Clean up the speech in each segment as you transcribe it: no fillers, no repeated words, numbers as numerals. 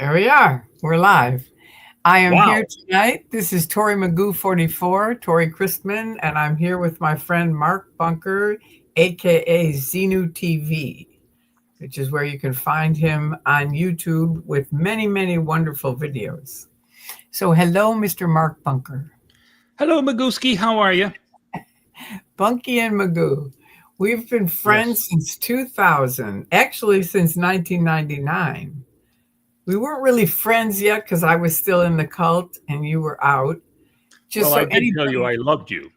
There we are. We're live. I am here Wow. tonight. This is Tori Magoo 44, Tori Christman, and I'm here with my friend Mark Bunker, aka Xenu TV, which is where you can find him on YouTube with many, many wonderful videos. So, hello, Mr. Mark Bunker. Hello, Maguski. How are you? Bunky and Magoo. We've been Yes. friends since 2000, actually, since 1999. We weren't really friends yet because I was still in the cult and you were out. Just Well, so I did tell you anybody, I loved you.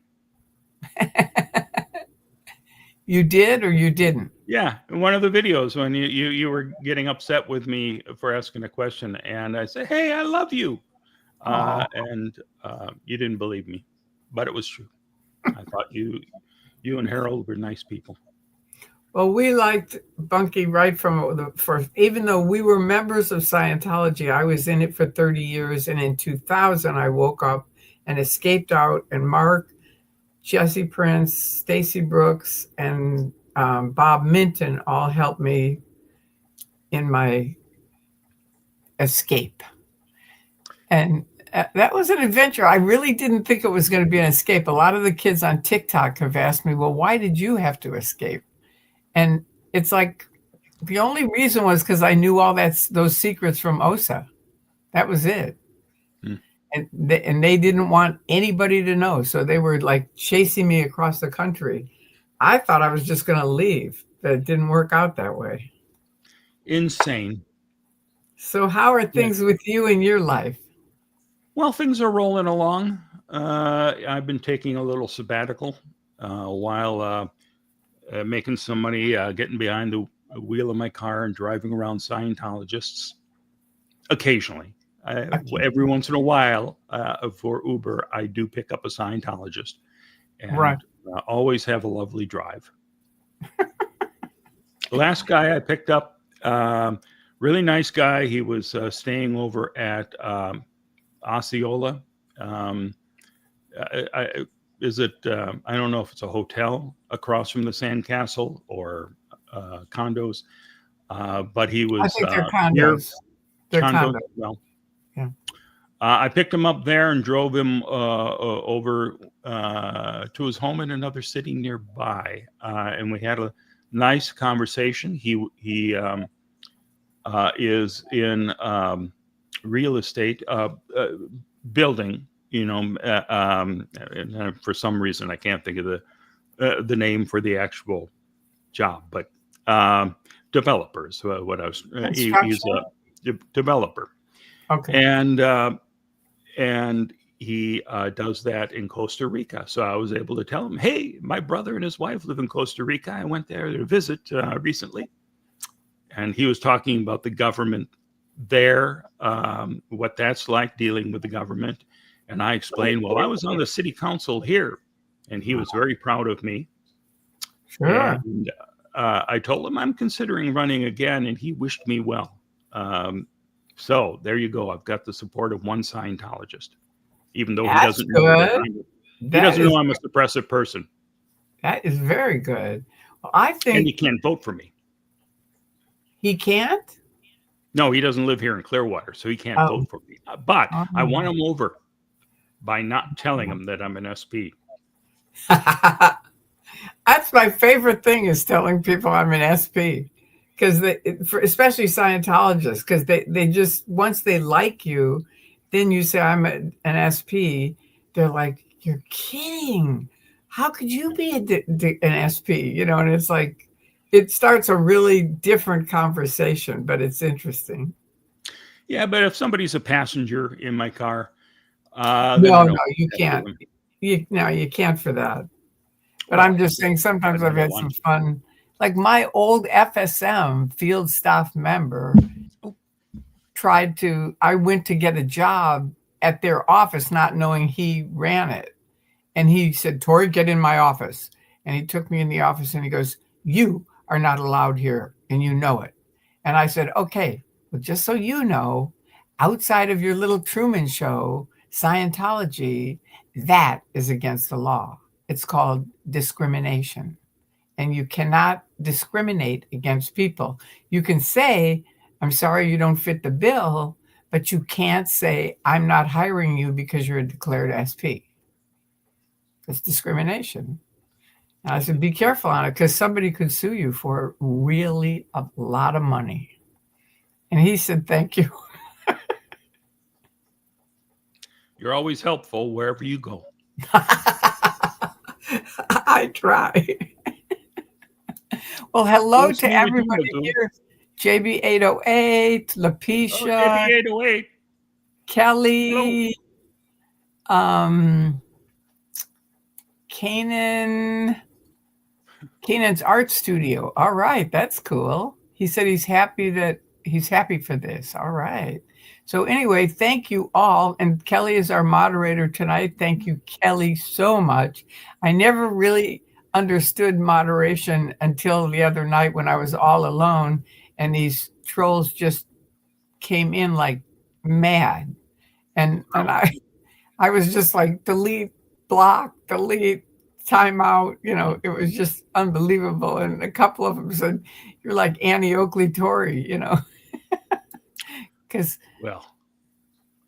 you did or you didn't. Yeah, in one of the videos when you were getting upset with me for asking a question, and I said, "Hey, I love you," Oh, and you didn't believe me, but it was true. I thought you and Harold were nice people. well, we liked Bunky right from the first. Even though we were members of Scientology, I was in it for 30 years, and in 2000, I woke up and escaped out. And Mark, Jesse Prince, Stacy Brooks, and Bob Minton all helped me in my escape. And that was an adventure. I really didn't think it was going to be an escape. A lot of the kids on TikTok have asked me, well, why did you have to escape? And it's like the only reason was because I knew all those secrets from OSA. That was it. Hmm. And they didn't want anybody to know. So they were like chasing me across the country. I thought I was just going to leave, but it didn't work out that way. Insane. So, how are Yeah. things with you in your life? Well, things are rolling along. I've been taking a little sabbatical while making some money, getting behind the wheel of my car and driving around Scientologists occasionally. Okay. Every once in a while, for Uber, I do pick up a Scientologist Right. and always have a lovely drive. The last guy I picked up, really nice guy. He was staying over at Osceola. Um, is it? I don't know if it's a hotel across from the Sandcastle or condos, but he I was think they're near condos. They're condos. condos. Well, Yeah. I picked him up there and drove him over to his home in another city nearby, and we had a nice conversation. He is in real estate building, and for some reason I can't think of the name for the actual job, but developers. What I was, he's Construction? a developer, Okay. and and he does that in Costa Rica. So I was able to tell him, "Hey, my brother and his wife live in Costa Rica. I went there to visit recently," and he was talking about the government there, what that's like dealing with the government. And I explained, well, I was on the city council here, and he was very proud of me. Sure. And I told him I'm considering running again, and he wished me well. So there you go. I've got the support of one Scientologist, even though he That's doesn't know that good. he That doesn't is know I'm a suppressive person, that is very good. Well, I and he think can't vote for me. he can't. No, he doesn't live here in Clearwater, so he can't Oh, vote for me. But I won oh. him over by not telling him that I'm an SP. That's my favorite thing is telling people I'm an SP because especially Scientologists, because they just once they like you, then you say an SP. They're like, you're kidding. How could you be an SP? And it's like it starts a really different conversation, but it's interesting. Yeah, but if somebody's a passenger in my car, then No, I no, don't you mess with can't. them. You can't for that. But I'm Well, just saying I sometimes I've never had some want to. fun. Like my old FSM field staff member Oh, I went to get a job at their office not knowing he ran it. And he said, Tori, get in my office. And he took me in the office and he goes, you are not allowed here and you know it. And I said, okay, well, just so you know, outside of your little Truman Show, Scientology, that is against the law. It's called discrimination. And you cannot discriminate against people. You can say I'm sorry you don't fit the bill, but you can't say, I'm not hiring you because you're a declared SP. It's discrimination. And I said, be careful on it because somebody could sue you for really a lot of money. And he said, thank you. You're always helpful wherever you go. I try. Well, hello Nice to to meet you too, everybody Magoo. here. JB808, Oh, Lapisha, JB808. Hello. Kelly, um, Canan's art studio. All right, that's cool. He said he's happy for this. All right. So anyway, thank you all. And Kelly is our moderator tonight. Thank you, Kelly, so much. I never really understood moderation until the other night when I was all alone and these trolls just came in like mad. And I was just like delete, block, delete, timeout. It was just unbelievable. And a couple of them said, "You're like Annie Oakley Tory," because Well,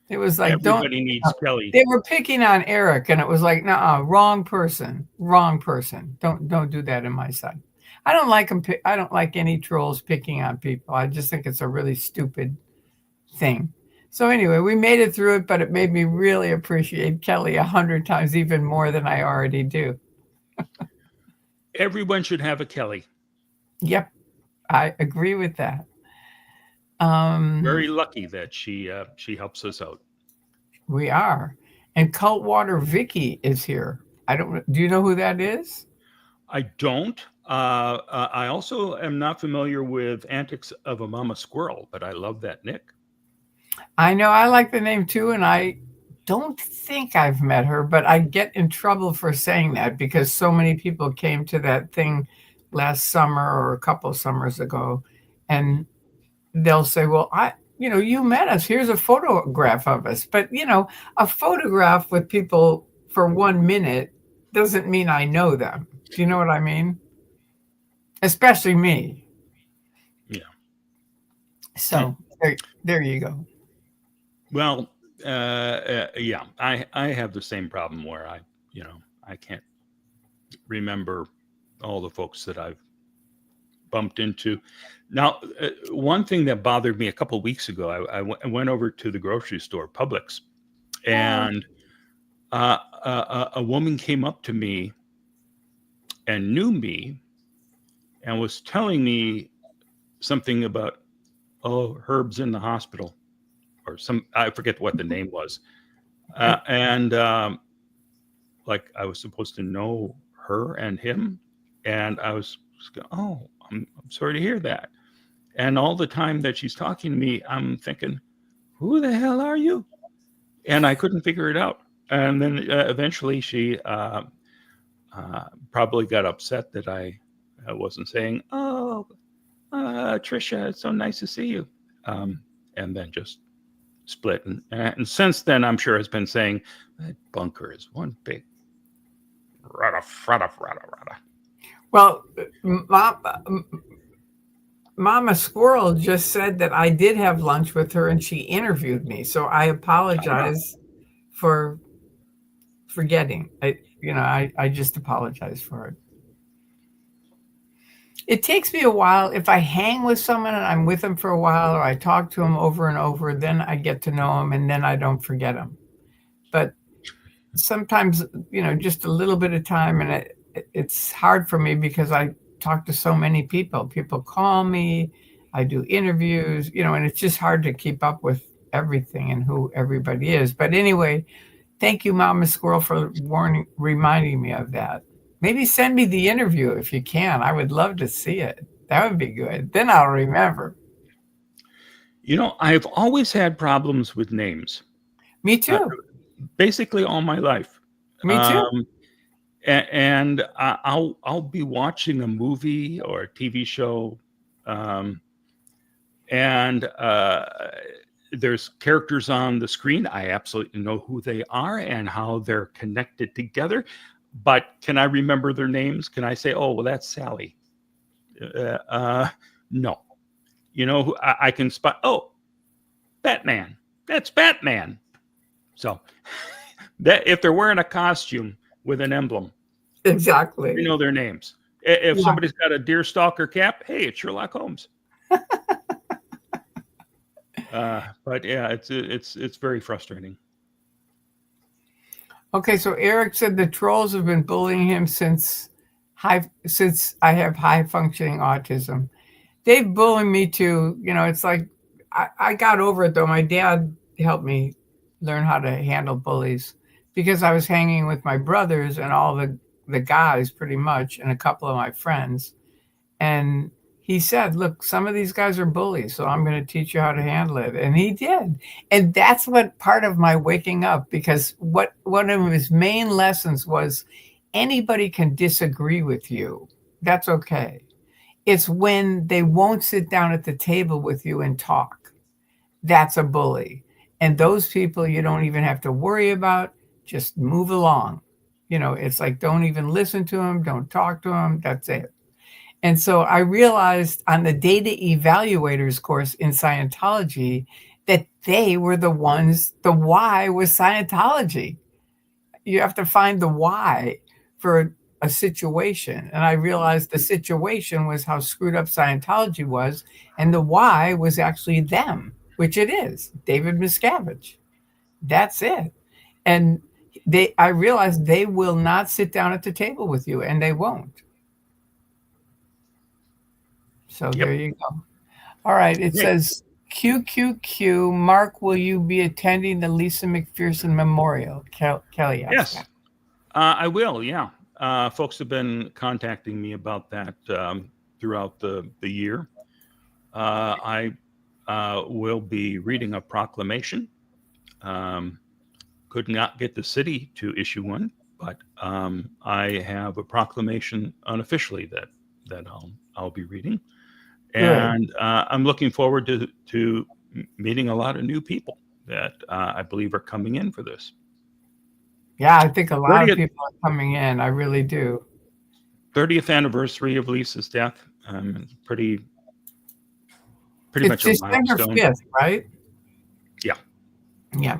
it was like, don't. everybody needs Kelly. They were picking on Eric, and it was like, nah, wrong person, wrong person. Don't do that in my side. I don't like them. I don't like any trolls picking on people. I just think it's a really stupid thing. So anyway, we made it through it, but it made me really appreciate Kelly 100 times even more than I already do. Everyone should have a Kelly. Yep, I agree with that. Very lucky that she helps us out. We are. And Cultwater Vicky is here. Do you know who that is? I don't. I also am not familiar with Antics of a Mama Squirrel, but I love that Nick. I know, I like the name too, and I don't think I've met her, but I get in trouble for saying that because so many people came to that thing last summer or a couple of summers ago, and they'll say, well, you met us. Here's a photograph of us. But, a photograph with people for 1 minute doesn't mean I know them. Do you know what I mean? Especially me. Yeah. So there you go. Well, yeah, I have the same problem where I can't remember all the folks that I've bumped into. Now, one thing that bothered me a couple of weeks ago, I went over to the grocery store, Publix, and a woman came up to me and knew me and was telling me something about, oh, Herb's in the hospital, or I forget what the name was. And like I was supposed to know her and him. And I was going, oh, I'm sorry to hear that. And all the time that she's talking to me, I'm thinking, who the hell are you? And I couldn't figure it out. And then eventually she probably got upset that I wasn't saying, oh, Trisha, it's so nice to see you. And then just split. And since then, I'm sure has been saying, that bunker is one big rada. Well, Mama Squirrel just said that I did have lunch with her and she interviewed me. So I apologize for forgetting. I just apologize for it. It takes me a while. If I hang with someone and I'm with them for a while or I talk to them over and over, then I get to know them and then I don't forget them. But sometimes, just a little bit of time and it's hard for me because I talk to so many people. People call me, I do interviews, and it's just hard to keep up with everything and who everybody is. But anyway, thank you, Mama Squirrel, for reminding me of that. Maybe send me the interview if you can. I would love to see it. That would be good. Then I'll remember. I've always had problems with names. Me too. Basically all my life. Me too. And I'll be watching a movie or a TV show, and there's characters on the screen. I absolutely know who they are and how they're connected together. But can I remember their names? Can I say, oh, well, that's Sally? No. I can spot. Oh, Batman. That's Batman. So that if they're wearing a costume with an emblem, we Exactly. know their names. If Yeah. somebody's got a deerstalker cap, hey, it's Sherlock Holmes. But yeah, it's very frustrating. Okay, so Eric said the trolls have been bullying him since I have high functioning autism. They bully me too. It's like I got over it though. My dad helped me learn how to handle bullies because I was hanging with my brothers and all the guys pretty much and a couple of my friends. And he said, "Look, some of these guys are bullies, so I'm going to teach you how to handle it." And he did. And that's what part of my waking up, because what one of his main lessons was anybody can disagree with you. That's okay. It's when they won't sit down at the table with you and talk. That's a bully. And those people you don't even have to worry about. Just move along. It's like don't even listen to them, don't talk to them. That's it. And so I realized on the data evaluators course in Scientology that they were the ones, the why was Scientology. You have to find the why for a situation. And I realized the situation was how screwed up Scientology was, and the why was actually them, which it is, David Miscavige. That's it. And I realized they will not sit down at the table with you, and they won't. So there Yep. you go. All right. It Hey, says QQQ. Mark, will you be attending the Lisa McPherson Memorial? Kelly asked yes, that. I will. Yeah, folks have been contacting me about that throughout the year. I will be reading a proclamation. Um, could not get the city to issue one, but I have a proclamation unofficially that I'll be reading, Good. and I'm looking forward to meeting a lot of new people that I believe are coming in for this Yeah, I think a lot of 30th people are coming in. I really do. 30th anniversary of Lisa's death. Pretty It's much a December milestone. 5th, right? Yeah. Yeah.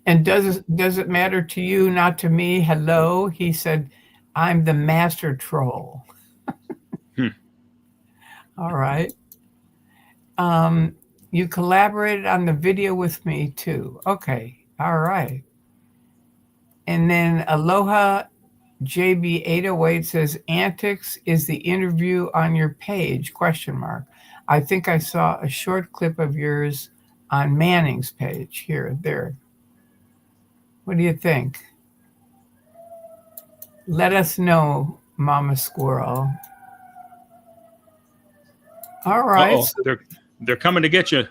And does it matter to you, not to me? Hello. He said, I'm the master troll. Hmm. All right. Um, you collaborated on the video with me too. Okay. All right. And then Aloha JB808 says antics is the interview on your page, question mark. I think I saw a short clip of yours on Manning's page here, there. What do you think? Let us know, Mama Squirrel. All right. Uh-oh, So they're coming to get you.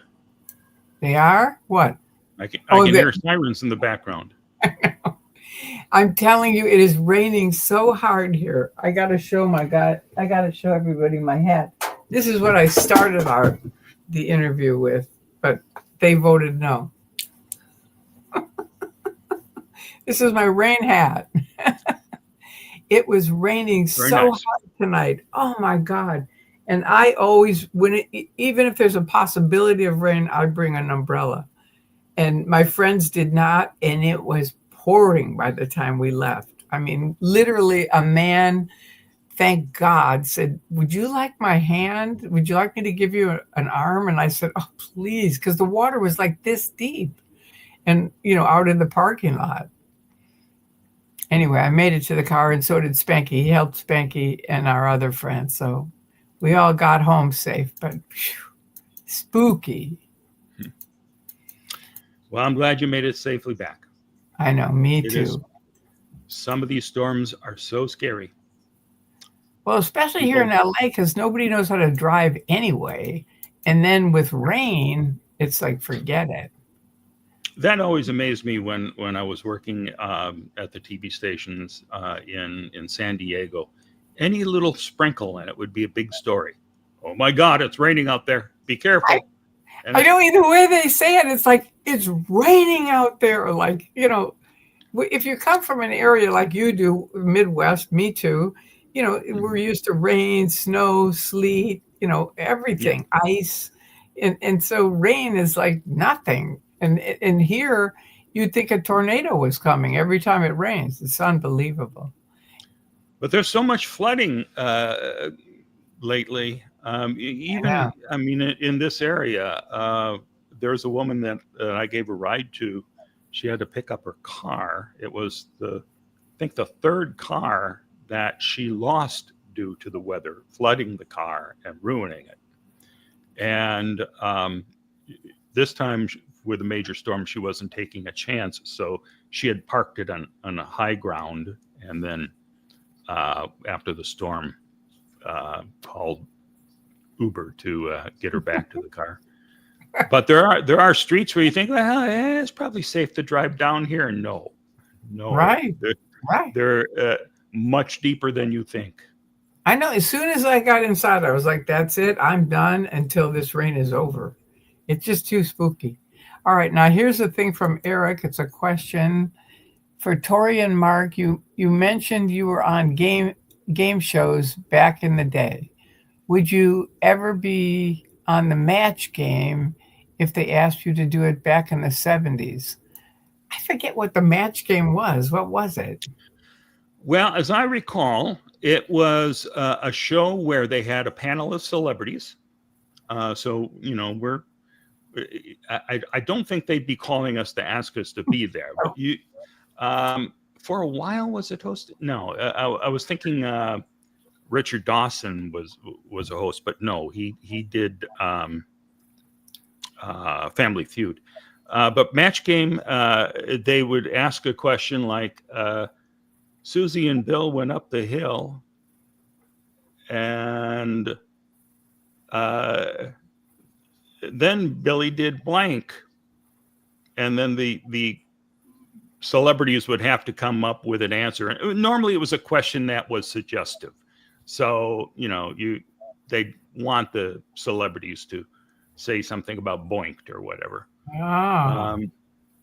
they are? What? I Oh, can hear sirens in the background. I'm telling you, it is raining so hard here. I gotta show everybody my hat. This is what I started the interview with, but they voted no. This is my rain hat. It was raining Very so nice. hard tonight. Oh my God. And I always, even if there's a possibility of rain, I bring an umbrella. And my friends did not, and it was pouring by the time we left. I mean, literally, a man, thank God, said, "Would you like my hand? Would you like me to give you an arm?" And I said, "Oh, please," because the water was like this deep and, out in the parking lot. Anyway, I made it to the car, and so did Spanky. He helped Spanky and our other friends. So we all got home safe, but whew, spooky. Well, I'm glad you made it safely back. I know, me It is. too. Some of these storms are so scary. Well, especially here in People, LA, because nobody knows how to drive anyway. And then with rain, it's like, forget it. that always amazed me when I was working at the TV stations in San Diego. Any little sprinkle and it would be a big story. Oh my God, it's raining out there. Be I, careful. And I know the way they say it, it's like, it's raining out there. Or like, if you come from an area like you do, Midwest, me too, we're used to rain, snow, sleet, yeah, everything, ice. And so rain is like nothing. And here you'd think a tornado was coming every time it rains. It's unbelievable. But there's so much flooding lately. Yeah. Even, I mean, in this area, there's a woman that I gave a ride to. She had to pick up her car. It was I think the third car that she lost due to the weather flooding the car and ruining it. And this time with a major storm, she wasn't taking a chance. So she had parked it on a high ground, and then after the storm, called Uber to get her back to the car. But there are streets where you think, well, it's probably safe to drive down here. No, no, Right. Right. they're much deeper than you think. I know. As soon as I got inside, I was like, that's it. I'm done until this rain is over. It's just too spooky. All right. Now, here's the thing from Eric. It's a question for Tori and Mark. You mentioned you were on game shows back in the day. Would you ever be on the match game if they asked you to do it back in the 70s? I forget what the match game was. What was it? Well, as I recall, it was a show where they had a panel of celebrities. So I don't think they'd be calling us to ask us to be there. But for a while, was it hosted? No, I was thinking Richard Dawson was a host, but no, he did Family Feud. But Match Game, they would ask a question like, Susie and Bill went up the hill, and then Billy did blank, and then the celebrities would have to come up with an answer. And normally it was a question that was suggestive. So, they want the celebrities to say something about boinked or whatever. Ah.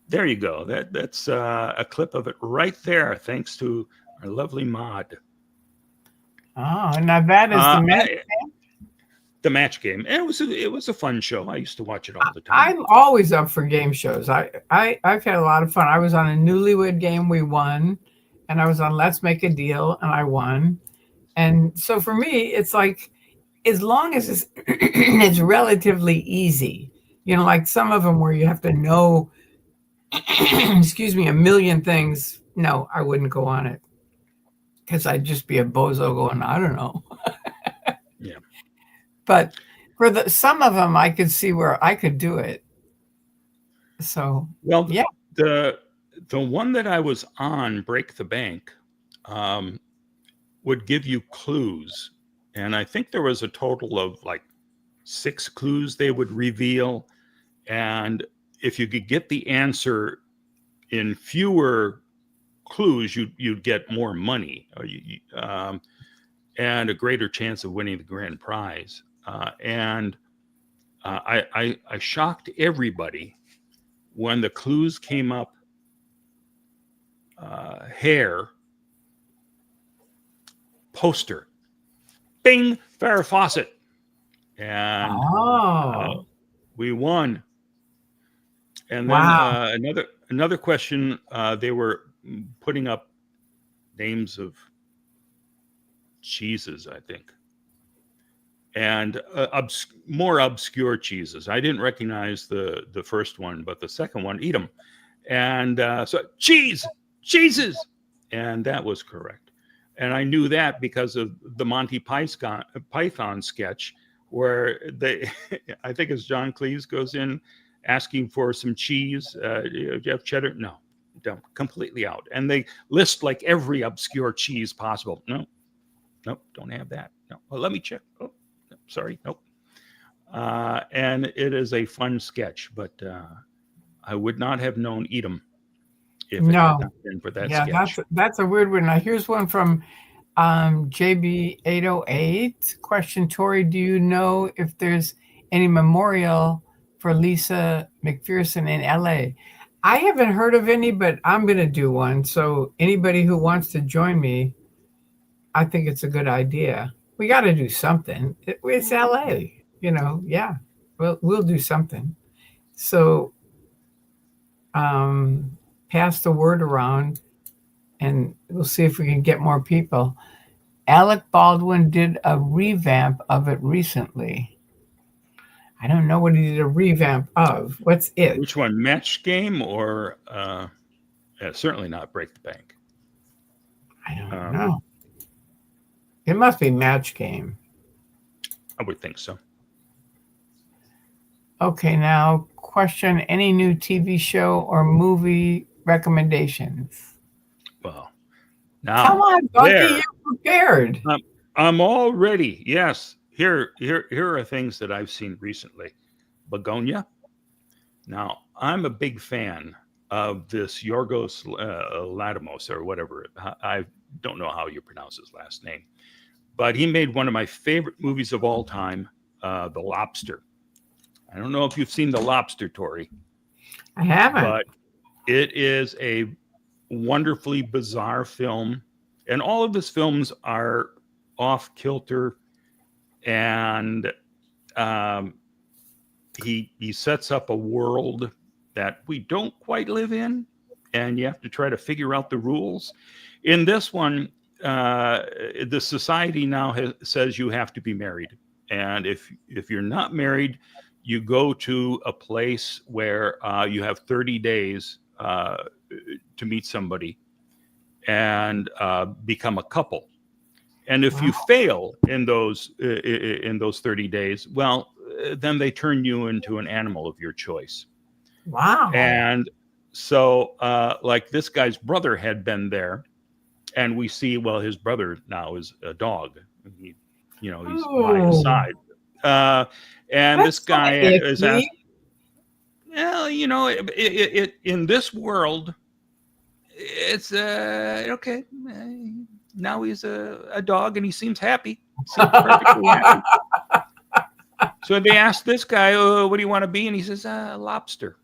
There you go. That's a clip of it right there, thanks to our lovely Maud. Oh, now that is the match. The match game. It was a fun show. I used to watch it all the time. I'm always up for game shows. I've had a lot of fun. I was on a Newlywed Game, we won, and I was on Let's Make a Deal, and I won. And so for me, it's like as long as it's relatively easy, like some of them where you have to know, excuse me, a million things. No, I wouldn't go on it because I'd just be a bozo going, I don't know. Yeah. But for some of them, I could see where I could do it. So, well, yeah. The one that I was on, Break the Bank, would give you clues. And I think there was a total of like 6 clues they would reveal. And if you could get the answer in fewer clues, you'd get more money, and a greater chance of winning the grand prize. And I shocked everybody when the clues came up. Hair, poster, bing, Farrah Fawcett, and we won. And then Wow. another question. They were putting up names of cheeses, I think, and more obscure cheeses. I didn't recognize the first one, but the second one, eat them. And so cheeses, and that was correct. And I knew that because of the Monty Python sketch where I think it's John Cleese goes in asking for some cheese. Do you have cheddar? No, don't. Completely out. And they list like every obscure cheese possible. No, don't have that. No, well, let me check. Oh, sorry, nope. And it is a fun sketch, but I would not have known Edam if it had not been for that sketch. That's a weird one. Now here's one from JB808. Question, Tori, do you know if there's any memorial for Lisa McPherson in LA? I haven't heard of any, but I'm going to do one. So anybody who wants to join me, I think it's a good idea. We got to do something. It's LA, yeah. we'll do something. So pass the word around, and we'll see if we can get more people. Alec Baldwin did a revamp of it recently. I don't know what he did a revamp of. What's it? Which one, Match Game or certainly not Break the Bank? I don't know. It must be Match Game. I would think so. Okay, now question: any new TV show or movie recommendations? Well, now Come on, Bunky, you're prepared. I'm all ready. Yes. Here are things that I've seen recently. Begonia. Now, I'm a big fan of this Yorgos Lanthimos or whatever. I don't know how you pronounce his last name, but he made one of my favorite movies of all time, The Lobster. I don't know if you've seen The Lobster, Tori. I haven't. But it is a wonderfully bizarre film, and all of his films are off kilter, and he sets up a world that we don't quite live in, and you have to try to figure out the rules. In this one, the society now says you have to be married, and if you're not married, you go to a place where you have 30 days to meet somebody and become a couple. And if you fail in those 30 days, well, then they turn you into an animal of your choice. Wow. And so, like this guy's brother had been there, and we see, well, his brother now is a dog. He's by his side. And That's this guy is icky. well, in this world, it's okay. Now he's a dog, and he seems happy. Seems perfectly happy. So they asked this guy, "What do you want to be?" And he says, "Lobster."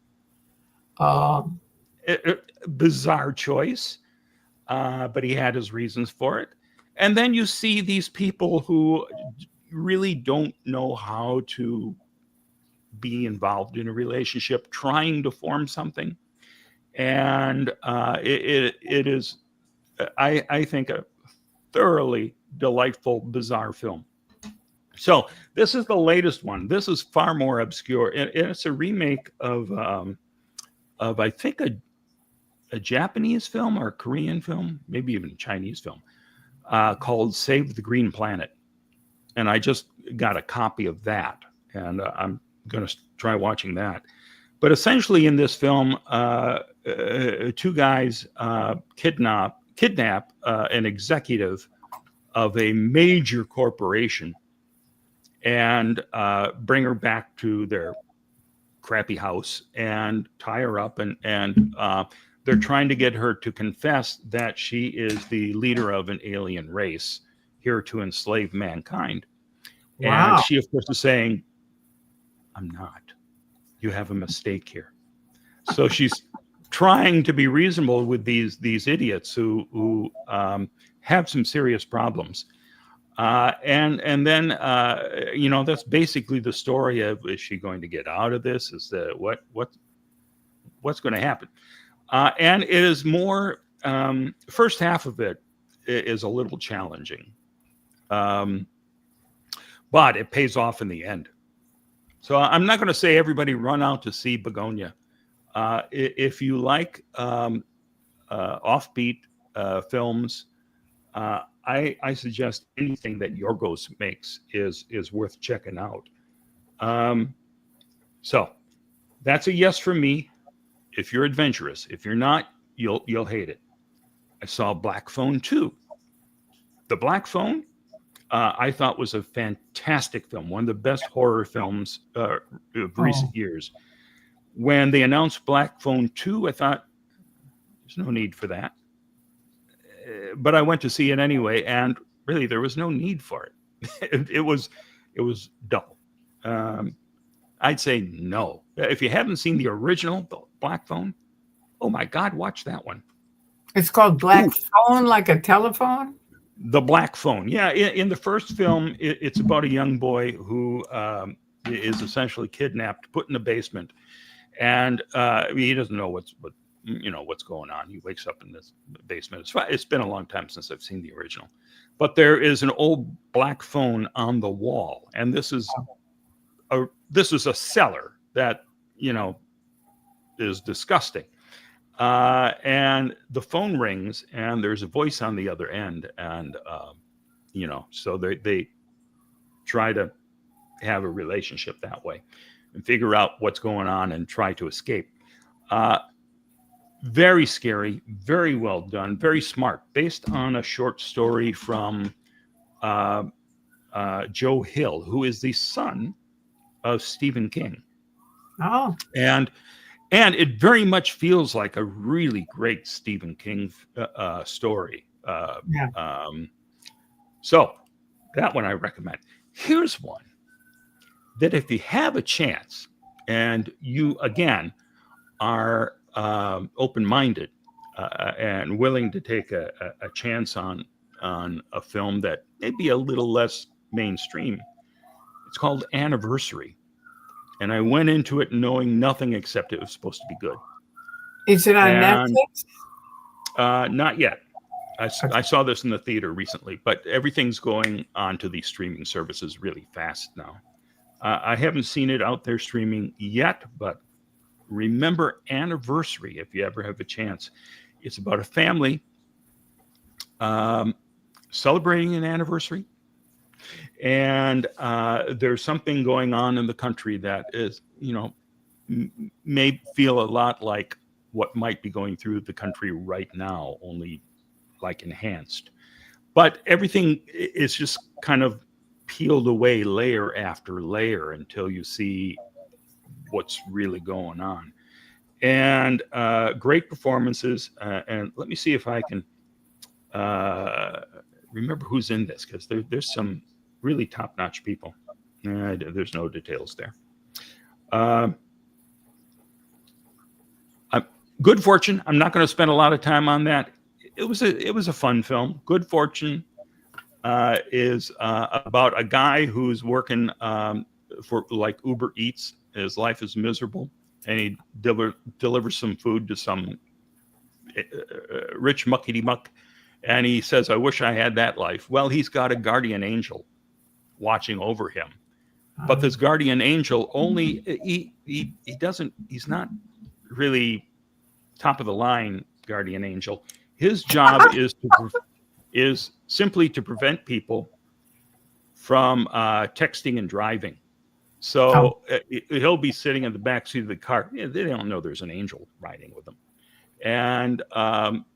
Bizarre choice, but he had his reasons for it. And then you see these people who really don't know how to be involved in a relationship, trying to form something, and it is, I think, a thoroughly delightful, bizarre film. So this is the latest one. This is far more obscure, and it's a remake of I think a Japanese film or a Korean film, maybe even a Chinese film, called Save the Green Planet. And I just got a copy of that, and I'm going to try watching that. But essentially in this film, two guys kidnap an executive of a major corporation and bring her back to their crappy house and tie her up, and they're trying to get her to confess that she is the leader of an alien race here to enslave mankind. Wow. And she, of course, is saying, "I'm not. You have a mistake here." So she's trying to be reasonable with these idiots who have some serious problems. And then that's basically the story of, is she going to get out of this? Is the what's going to happen? And it is more, first half of it is a little challenging, but it pays off in the end. So I'm not going to say everybody run out to see Begonia. If you like offbeat films, I suggest anything that Yorgos makes is worth checking out. So that's a yes from me. If you're adventurous, if you're not, you'll hate it. I saw Black Phone 2. The Black Phone, I thought, was a fantastic film, one of the best horror films of recent years. When they announced Black Phone 2, I thought, there's no need for that. But I went to see it anyway, and really there was no need for it. It was dull. I'd say no. If you haven't seen the original Black Phone, oh my God, watch that one. It's called Black Phone, like a telephone? The Black Phone. Yeah, in the first film, it's about a young boy who is essentially kidnapped, put in the basement, and he doesn't know what's going on. He wakes up in this basement. It's been a long time since I've seen the original, but there is an old black phone on the wall, and this is a cellar that is disgusting. And the phone rings, and there's a voice on the other end, and so they try to have a relationship that way and figure out what's going on and try to escape. Very scary, very well done, very smart, based on a short story from Joe Hill, who is the son of Stephen King. Oh. And it very much feels like a really great Stephen King story. So that one I recommend. Here's one that if you have a chance and you, again, are open-minded and willing to take a chance on a film that may be a little less mainstream, it's called Anniversary. And I went into it knowing nothing except it was supposed to be good. Is it on Netflix? Not yet. I saw this in the theater recently, but everything's going on to these streaming services really fast now. I haven't seen it out there streaming yet, but remember Anniversary if you ever have a chance. It's about a family celebrating an anniversary. And there's something going on in the country that is, may feel a lot like what might be going through the country right now, only like enhanced. But everything is just kind of peeled away layer after layer until you see what's really going on. And great performances. And let me see if I can remember who's in this, because there's some really top-notch people. There's no details there. Good Fortune. I'm not going to spend a lot of time on that. It was a fun film. Good Fortune is about a guy who's working for like Uber Eats. His life is miserable, and he delivers some food to some rich muckety muck, and he says, "I wish I had that life." Well, he's got a guardian angel watching over him, but this guardian angel only he's not really top of the line guardian angel. His job is simply to prevent people from texting and driving. So he'll be sitting in the back seat of the car. They don't know there's an angel riding with them. And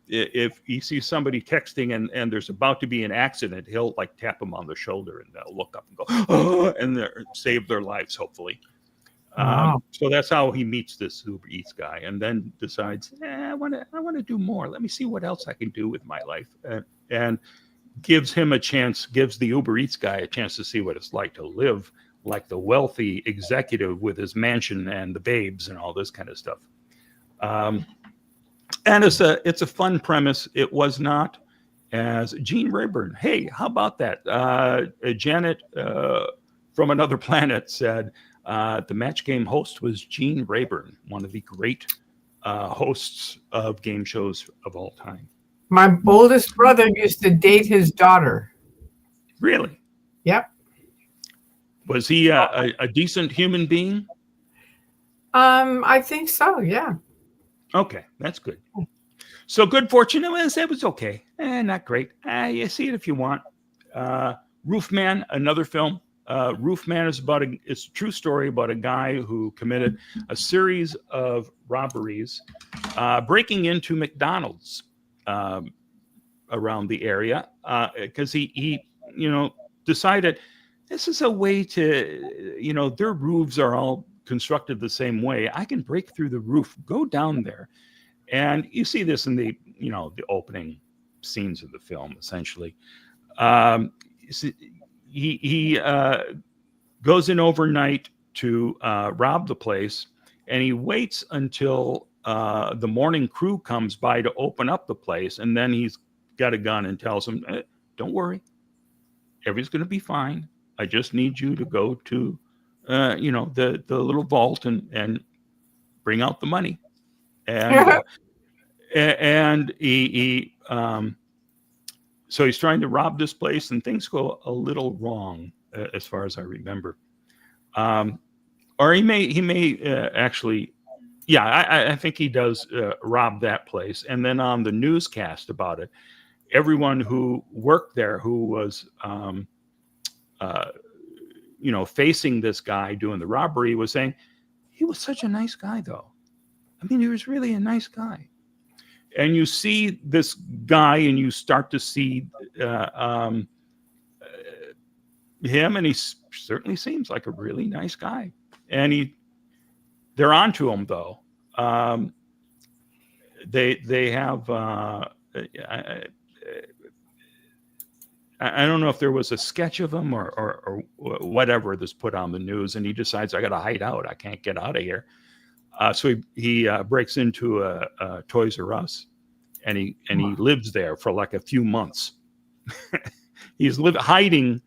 if he sees somebody texting and there's about to be an accident, he'll like tap them on the shoulder, and they'll look up and go, "Oh," and save their lives, hopefully. So that's how he meets this Uber Eats guy, and then decides, I want to do more. Let me see what else I can do with my life, and gives him a chance, gives the Uber Eats guy a chance to see what it's like to live like the wealthy executive with his mansion and the babes and all this kind of stuff. And it's a fun premise. It was not, as Gene Rayburn. Hey, how about that? Janet from Another Planet said the Match Game host was Gene Rayburn, one of the great hosts of game shows of all time. My oldest brother used to date his daughter. Really? Yep. Was he a decent human being? I think so, yeah. Okay, that's good. So Good Fortune, it was okay. Not great. You see it if you want. Roofman, another film. Roofman is it's a true story about a guy who committed a series of robberies, breaking into McDonald's around the area, because he decided this is a way to, their roofs are all constructed the same way. I can break through the roof, go down there. And you see this in the opening scenes of the film, essentially. He goes in overnight to rob the place, and he waits until the morning crew comes by to open up the place, and then he's got a gun and tells them, don't worry, everything's going to be fine. I just need you to go to the little vault and bring out the money. And so he's trying to rob this place, and things go a little wrong, as far as I remember. Or he may actually, yeah, I think he does rob that place. And then on the newscast about it, everyone who worked there, who was facing this guy doing the robbery, was saying he was such a nice guy, though. I mean, he was really a nice guy. And you see this guy, and you start to see him, and he certainly seems like a really nice guy. And they're onto him, though. They have. I don't know if there was a sketch of him or whatever that's put on the news, and he decides, I got to hide out. I can't get out of here. So he breaks into a Toys R Us, and he lives there for like a few months. He's hiding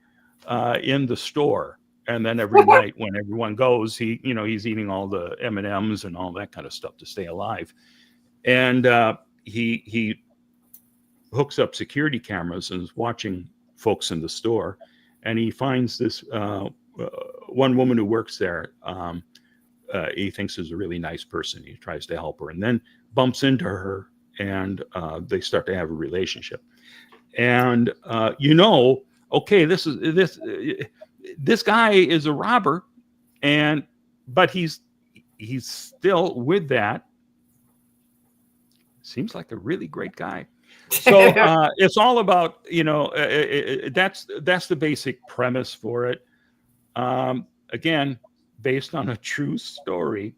in the store, and then every night when everyone goes, he's eating all the M&Ms and all that kind of stuff to stay alive. And he hooks up security cameras and is watching folks in the store, and he finds this one woman who works there. He thinks is a really nice person. He tries to help her, and then bumps into her, and they start to have a relationship. And okay, this guy is a robber, but he's still with that. Seems like a really great guy. So it's all about, that's the basic premise for it. Again, based on a true story,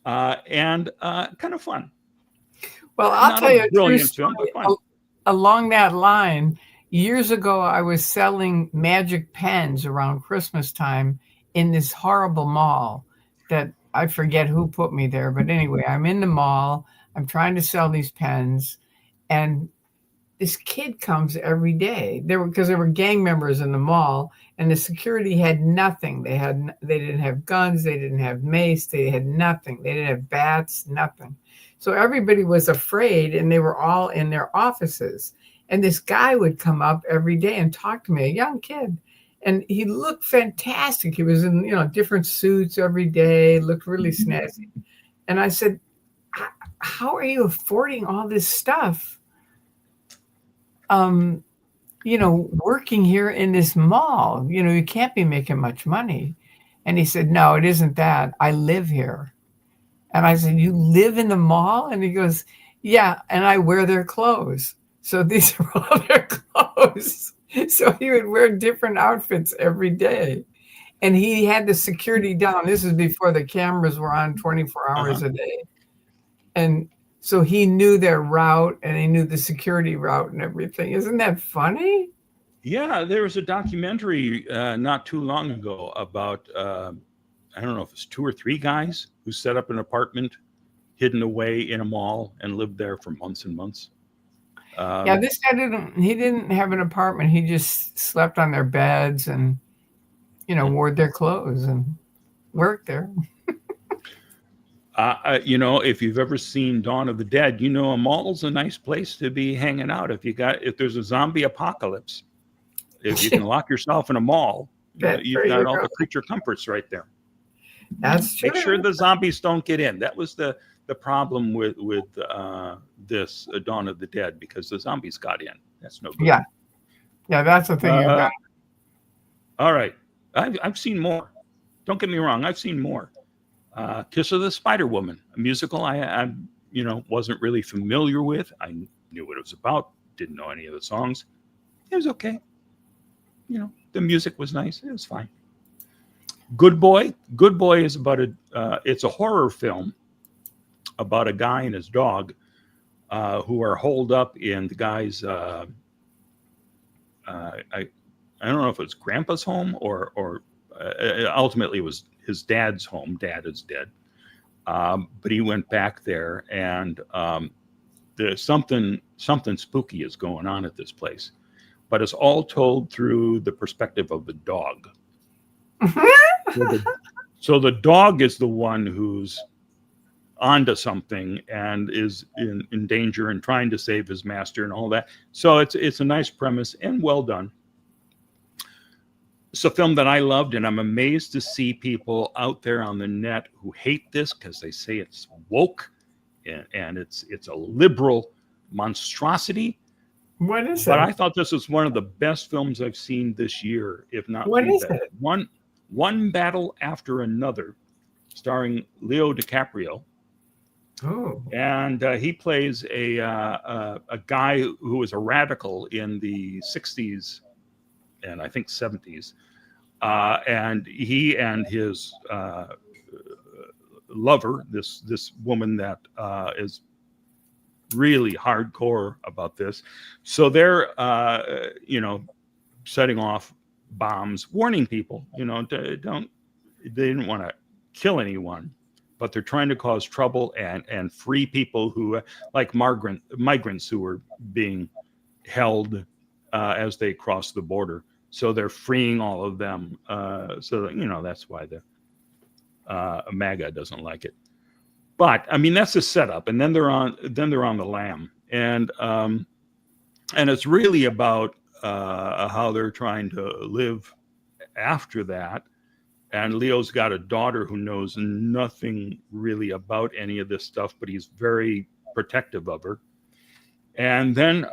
and kind of fun. Well, I'll tell you a true story. Along that line, years ago, I was selling magic pens around Christmas time in this horrible mall that I forget who put me there. But anyway, I'm in the mall. I'm trying to sell these pens, and this kid comes every day. Because there were gang members in the mall, and the security had nothing. They didn't have guns. They didn't have mace. They had nothing. They didn't have bats. Nothing. So everybody was afraid, and they were all in their offices. And this guy would come up every day and talk to me, a young kid. And he looked fantastic. He was in, different suits every day, looked really snazzy. And I said, how are you affording all this stuff? Working here in this mall, you can't be making much money. And he said, no, it isn't that. I live here. And I said, you live in the mall? And he goes, yeah, and I wear their clothes. So these are all their clothes. So he would wear different outfits every day. And he had the security down. This is before the cameras were on 24 hours a day. And so he knew their route, and he knew the security route and everything. Isn't that funny? Yeah, there was a documentary not too long ago about, I don't know if it's 2 or 3 guys who set up an apartment hidden away in a mall and lived there for months and months. Yeah, this guy didn't have an apartment. He just slept on their beds and, wore their clothes and worked there. If you've ever seen Dawn of the Dead, a mall's a nice place to be hanging out. If there's a zombie apocalypse, if you can lock yourself in a mall, you've got all the creature comforts right there. That's true. Make sure the zombies don't get in. That was the problem with this Dawn of the Dead, because the zombies got in. That's no good. Yeah, that's the thing. All right, I've seen more. Don't get me wrong, I've seen more. Kiss of the Spider Woman, a musical I wasn't really familiar with. I knew what it was about, didn't know any of the songs. It was okay. The music was nice. It was fine. Good Boy is about it's a horror film about a guy and his dog who are holed up in the guy's I don't know if it's grandpa's home or ultimately it was his dad's home. Dad is dead. But he went back there, and there's something spooky is going on at this place. But it's all told through the perspective of the dog. So the dog is the one who's onto something and is in danger and trying to save his master and all that. So it's a nice premise and well done. It's a film that I loved, and I'm amazed to see people out there on the net who hate this because they say it's woke and it's a liberal monstrosity. What is But it? I thought this was one of the best films I've seen this year, if not What the is best. it? One Battle After Another, starring Leo DiCaprio. Oh, And he plays a guy who was a radical in the 60s and I think 70s. And he and his lover, this woman that is really hardcore about this. So they're, setting off bombs, warning people, they didn't want to kill anyone, but they're trying to cause trouble and free people who, like migrants who were being held as they cross the border. So they're freeing all of them. So that's why the MAGA doesn't like it. But I mean, that's the setup, and then they're on the lam, and it's really about how they're trying to live after that. And Leo's got a daughter who knows nothing really about any of this stuff, but he's very protective of her. And then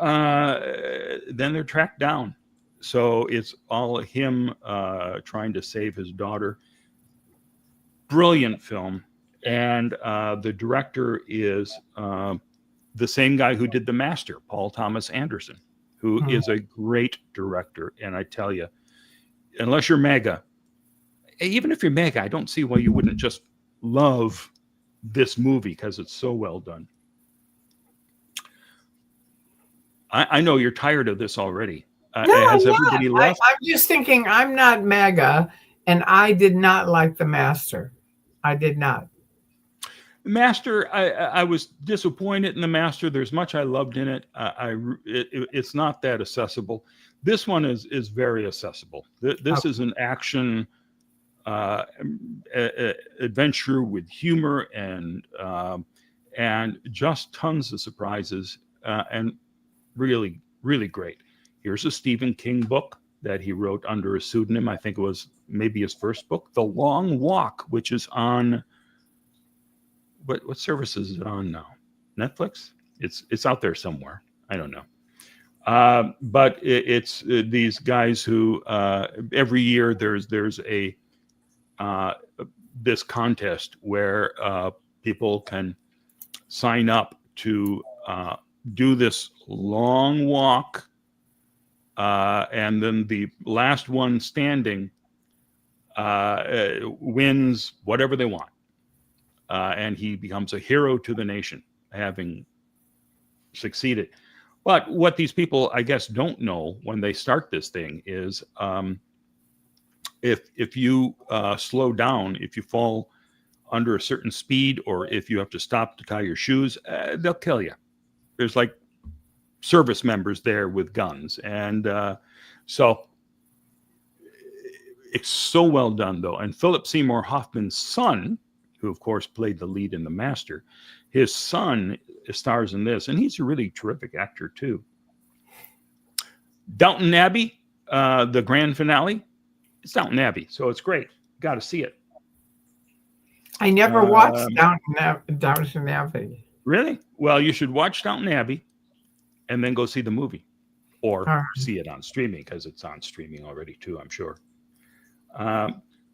they're tracked down. So it's all him trying to save his daughter. Brilliant film. And the director is the same guy who did The Master, Paul Thomas Anderson, who is a great director. And I tell you, unless you're MAGA, even if you're MAGA, I don't see why you wouldn't just love this movie because it's so well done. I know you're tired of this already. No, has I'm everybody not. left? I'm just thinking I'm not MAGA, and I did not like The Master. I did not. Master, I was disappointed in The Master. There's much I loved in it. It's not that accessible. This one is very accessible. This is an action adventure with humor and just tons of surprises and really, really great. Here's a Stephen King book that he wrote under a pseudonym. I think it was maybe his first book, The Long Walk, which is on what service is it on now? Netflix? It's out there somewhere. I don't know. But it's these guys who every year there's a this contest where people can sign up to do this long walk, and then the last one standing wins whatever they want. And he becomes a hero to the nation, having succeeded. But what these people, I guess, don't know when they start this thing is if you slow down, if you fall under a certain speed, or if you have to stop to tie your shoes, they'll kill you. There's like service members there with guns. And so it's so well done, though. And Philip Seymour Hoffman's son, who, of course, played the lead in The Master, his son stars in this, and he's a really terrific actor, too. Downton Abbey, the grand finale, it's Downton Abbey, so it's great. Got to see it. I never watched Downton Abbey. Really? Well, you should watch Downton Abbey and then go see the movie, or see it on streaming, because it's on streaming already, too, I'm sure.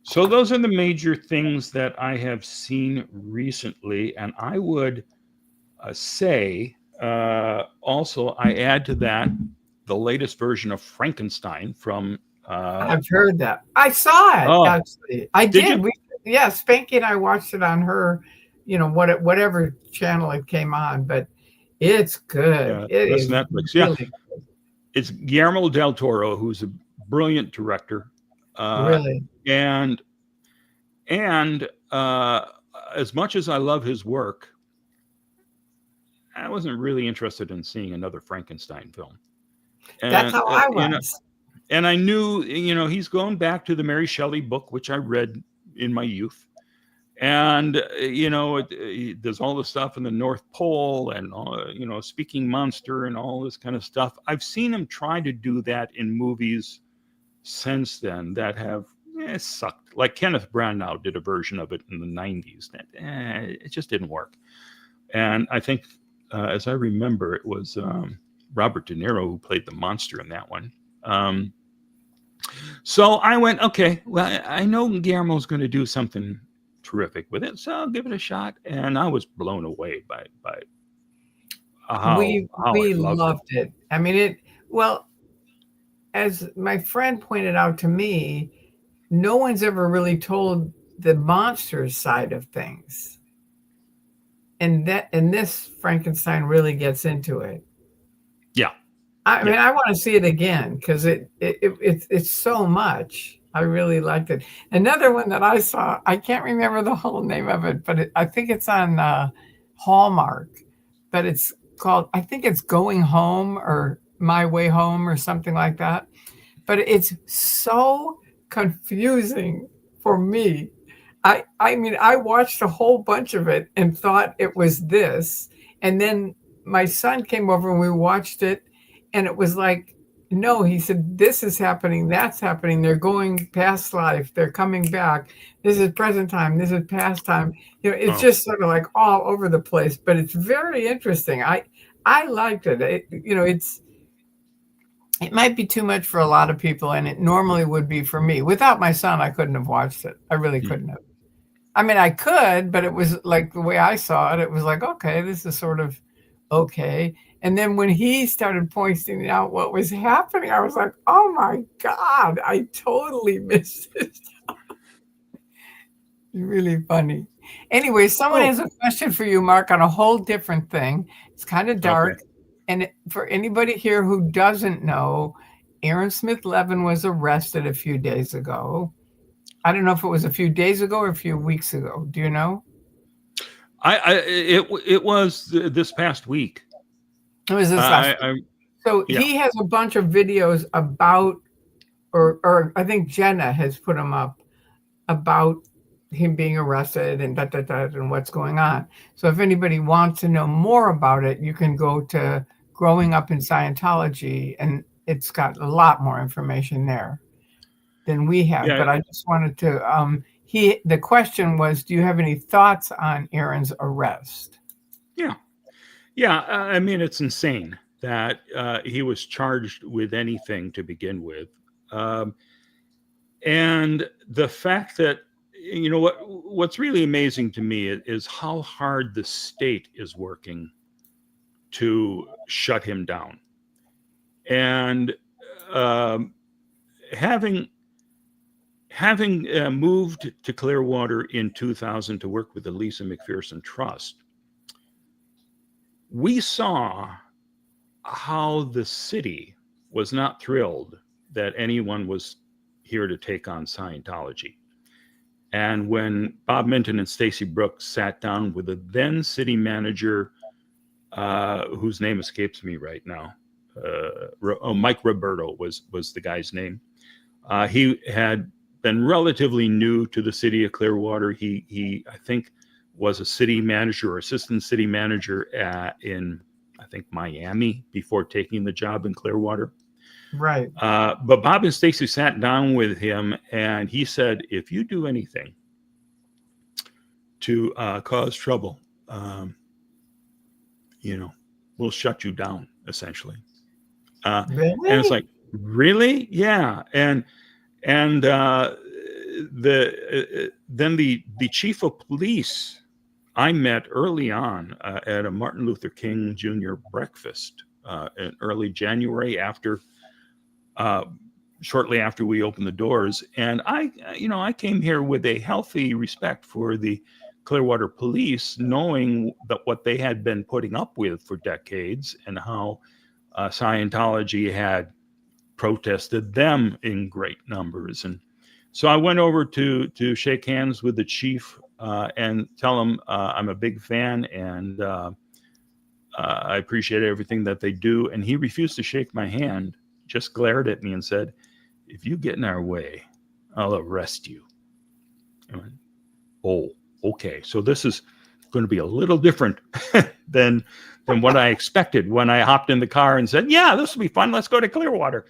So those are the major things that I have seen recently. And I would say also I add to that the latest version of Frankenstein from... I've heard that. I saw it, actually. I did. Spanky and I watched it on her, whatever channel it came on. But it's good. It is Netflix. Really good. It's Guillermo del Toro, who's a brilliant director. Really? And as much as I love his work, I wasn't really interested in seeing another Frankenstein film. And, that's how I was. And I knew, he's going back to the Mary Shelley book, which I read in my youth. And, there's all the stuff in the North Pole and, speaking monster and all this kind of stuff. I've seen him try to do that in movies since then that have sucked. Like Kenneth Branagh did a version of it in the 90s. That it just didn't work. And I think, as I remember, it was Robert De Niro who played the monster in that one. So I went, okay, well, I know Guillermo's going to do something terrific with it, so I'll give it a shot. And I was blown away by how We I loved loved it. I mean, as my friend pointed out to me, no one's ever really told the monsters side of things. And this Frankenstein really gets into it. Yeah. I mean, I want to see it again because it's so much. I really liked it. Another one that I saw, I can't remember the whole name of it, but I think it's on Hallmark. But it's called, I think it's Going Home or My Way Home or something like that. But it's so confusing for me. I mean, I watched a whole bunch of it and thought it was this. And then my son came over and we watched it. And it was like, no, he said, this is happening, that's happening. They're going past life. They're coming back. This is present time. This is past time. It's just sort of like all over the place, but it's very interesting. I liked it. It might be too much for a lot of people, and it normally would be for me. Without my son, I couldn't have watched it. I really couldn't have. I mean, I could, but it was like the way I saw it, it was like, okay, this is sort of okay. And then when he started pointing out what was happening, I was like, oh my God, I totally missed it. Really funny. Anyway, someone has a question for you, Mark, on a whole different thing. It's kind of dark. Okay. And for anybody here who doesn't know, Aaron Smith Levin was arrested a few days ago. I don't know if it was a few days ago or a few weeks ago. Do you know? It was this past week. It was this last week. So he has a bunch of videos about, or I think Jenna has put them up about him being arrested and and what's going on. So if anybody wants to know more about it, you can go to Growing Up in Scientology, and it's got a lot more information there than we have. Yeah. But I just wanted to, the question was, do you have any thoughts on Aaron's arrest? Yeah. I mean, it's insane that he was charged with anything to begin with. And the fact that, what's really amazing to me is how hard the state is working to shut him down. And having moved to Clearwater in 2000 to work with the Lisa McPherson Trust, we saw how the city was not thrilled that anyone was here to take on Scientology. And when Bob Minton and Stacy Brooks sat down with the then city manager, whose name escapes me right now, Mike Roberto was the guy's name. He had been relatively new to the city of Clearwater. He I think was a city manager or assistant city manager in, I think, Miami before taking the job in Clearwater. Right. But Bob and Stacy sat down with him, and he said, if you do anything to cause trouble, we'll shut you down, essentially. Really? And it's like, really? Yeah. And then the chief of police I met early on at a Martin Luther King Jr. breakfast in early January shortly after we opened the doors. And I came here with a healthy respect for the Clearwater police, knowing that what they had been putting up with for decades and how Scientology had protested them in great numbers. And so I went over to shake hands with the chief and tell him I'm a big fan and I appreciate everything that they do. And he refused to shake my hand, just glared at me and said, if you get in our way, I'll arrest you. I went, oh, okay. So this is going to be a little different than what I expected when I hopped in the car and said, yeah, this will be fun. Let's go to Clearwater.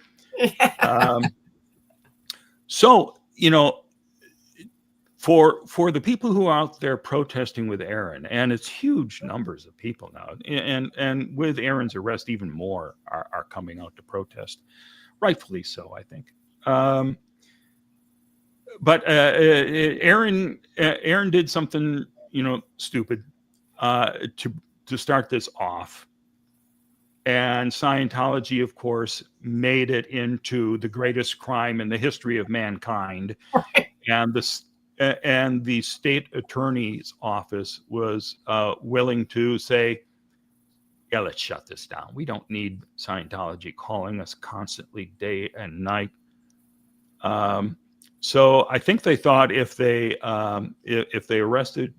So, for the people who are out there protesting with Aaron, and it's huge numbers of people now, and with Aaron's arrest, even more are coming out to protest, rightfully so, I think. But Aaron did something stupid to start this off, and Scientology, of course, made it into the greatest crime in the history of mankind, and the state attorney's office was willing to say, yeah, let's shut this down. We don't need Scientology calling us constantly day and night. So I think they thought if they arrested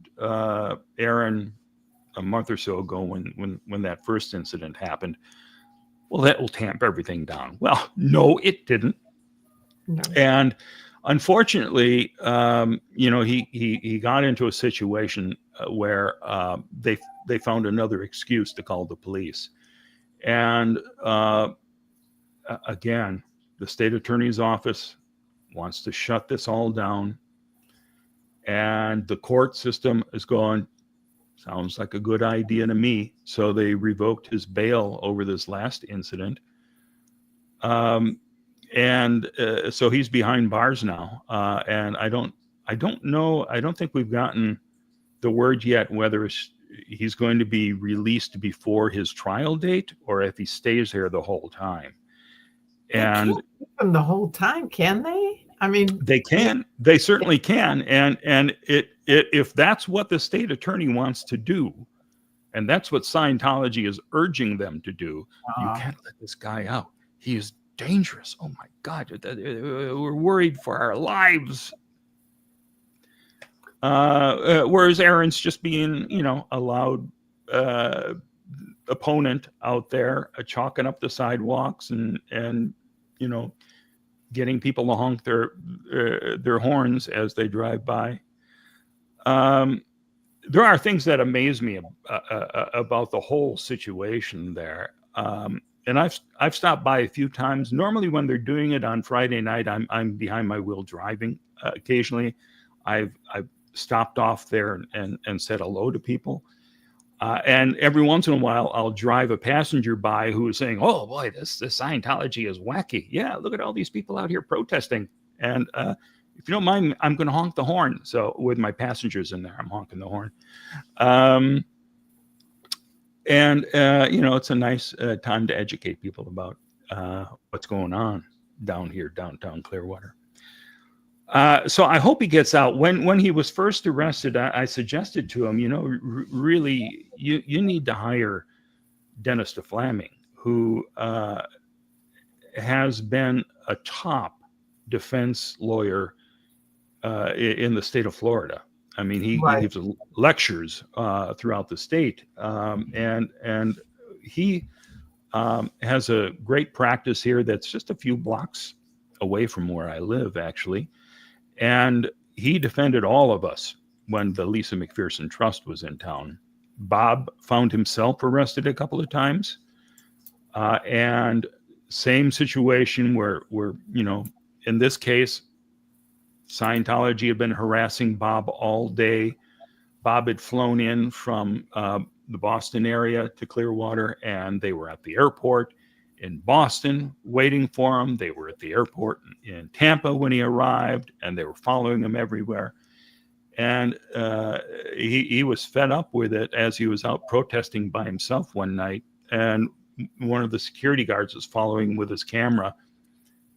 Aaron a month or so ago when that first incident happened, well, that will tamp everything down. Well, no, it didn't. No. And unfortunately, he got into a situation where they found another excuse to call the police. And again, the state attorney's office wants to shut this all down. And the court system is going, sounds like a good idea to me. So they revoked his bail over this last incident. And so he's behind bars now. And I don't know. I don't think we've gotten the word yet whether he's going to be released before his trial date or if he stays there the whole time. And they can't keep him the whole time, can they? I mean, they can. They certainly can. And if that's what the state attorney wants to do, and that's what Scientology is urging them to do, you can't let this guy out. He is dangerous. Oh my God, we're worried for our lives. Whereas Aaron's just being, a loud opponent out there, chalking up the sidewalks and getting people to honk their horns as they drive by. There are things that amaze me about the whole situation there. And I've stopped by a few times. Normally, when they're doing it on Friday night, I'm behind my wheel driving. Occasionally, I've stopped off there and said hello to people. And every once in a while, I'll drive a passenger by who is saying, "Oh boy, this Scientology is wacky. Yeah, look at all these people out here protesting." And if you don't mind, I'm going to honk the horn. So with my passengers in there, I'm honking the horn. And it's a nice time to educate people about what's going on down here, downtown Clearwater. So I hope he gets out. When he was first arrested, I suggested to him, really, you need to hire Dennis DeFlaming, who has been a top defense lawyer in the state of Florida. I mean, he gives lectures throughout the state, and he has a great practice here that's just a few blocks away from where I live, actually. And he defended all of us when the Lisa McPherson Trust was in town. Bob found himself arrested a couple of times. And same situation where in this case, Scientology had been harassing Bob all day. Bob had flown in from the Boston area to Clearwater, and they were at the airport in Boston waiting for him. They were at the airport in Tampa when he arrived, and they were following him everywhere. And he was fed up with it as he was out protesting by himself one night. And one of the security guards was following with his camera,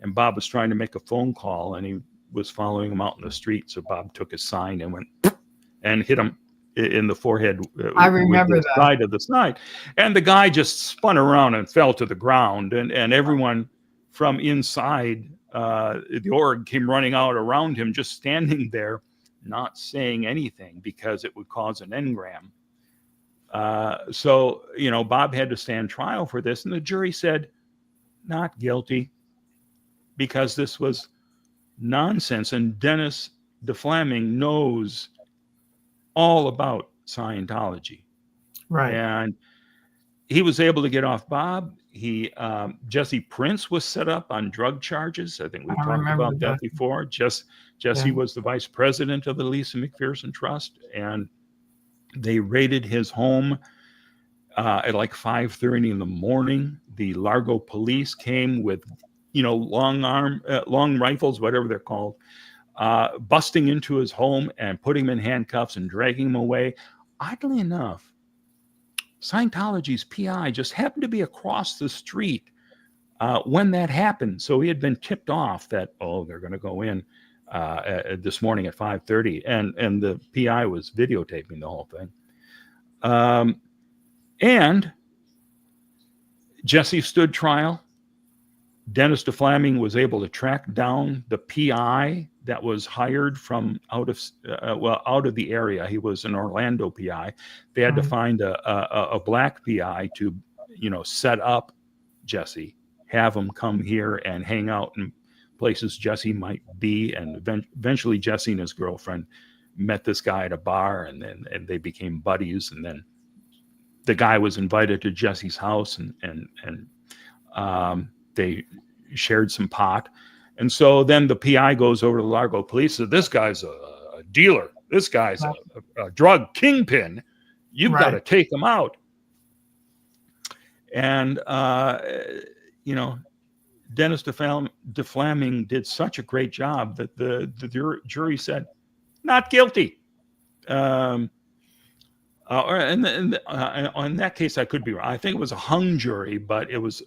and Bob was trying to make a phone call, and he was following him out in the street. So Bob took his sign and went and hit him in the forehead. I remember with the side of the sign. And the guy just spun around and fell to the ground. And everyone from inside the org came running out around him, just standing there, not saying anything because it would cause an engram. So, Bob had to stand trial for this. And the jury said, not guilty, because this was nonsense. And Dennis DeFlaming knows all about Scientology, Right. and he was able to get off Bob. Jesse Prince was set up on drug charges. I think we I talked remember about that that. before. Yeah. Jesse was the vice president of the Lisa McPherson Trust, and they raided his home at like 5:30 in the morning. The Largo police came with, long rifles, whatever they're called, busting into his home and putting him in handcuffs and dragging him away. Oddly enough, Scientology's PI just happened to be across the street when that happened. So he had been tipped off that, they're going to go in this morning at 5:30, and the PI was videotaping the whole thing. And Jesse stood trial. Dennis DeFlaming was able to track down the PI that was hired from out of the area. He was an Orlando PI. They had to find a black PI to, set up Jesse, have him come here and hang out in places Jesse might be. And eventually Jesse and his girlfriend met this guy at a bar, and they became buddies. And then the guy was invited to Jesse's house, and they shared some pot. And so then the PI goes over to the Largo police. So this guy's a dealer. This guy's a drug kingpin. You've got to take him out. And, Dennis DeFlaming did such a great job that the jury said, not guilty. In that case, I could be wrong. I think it was a hung jury, but it was,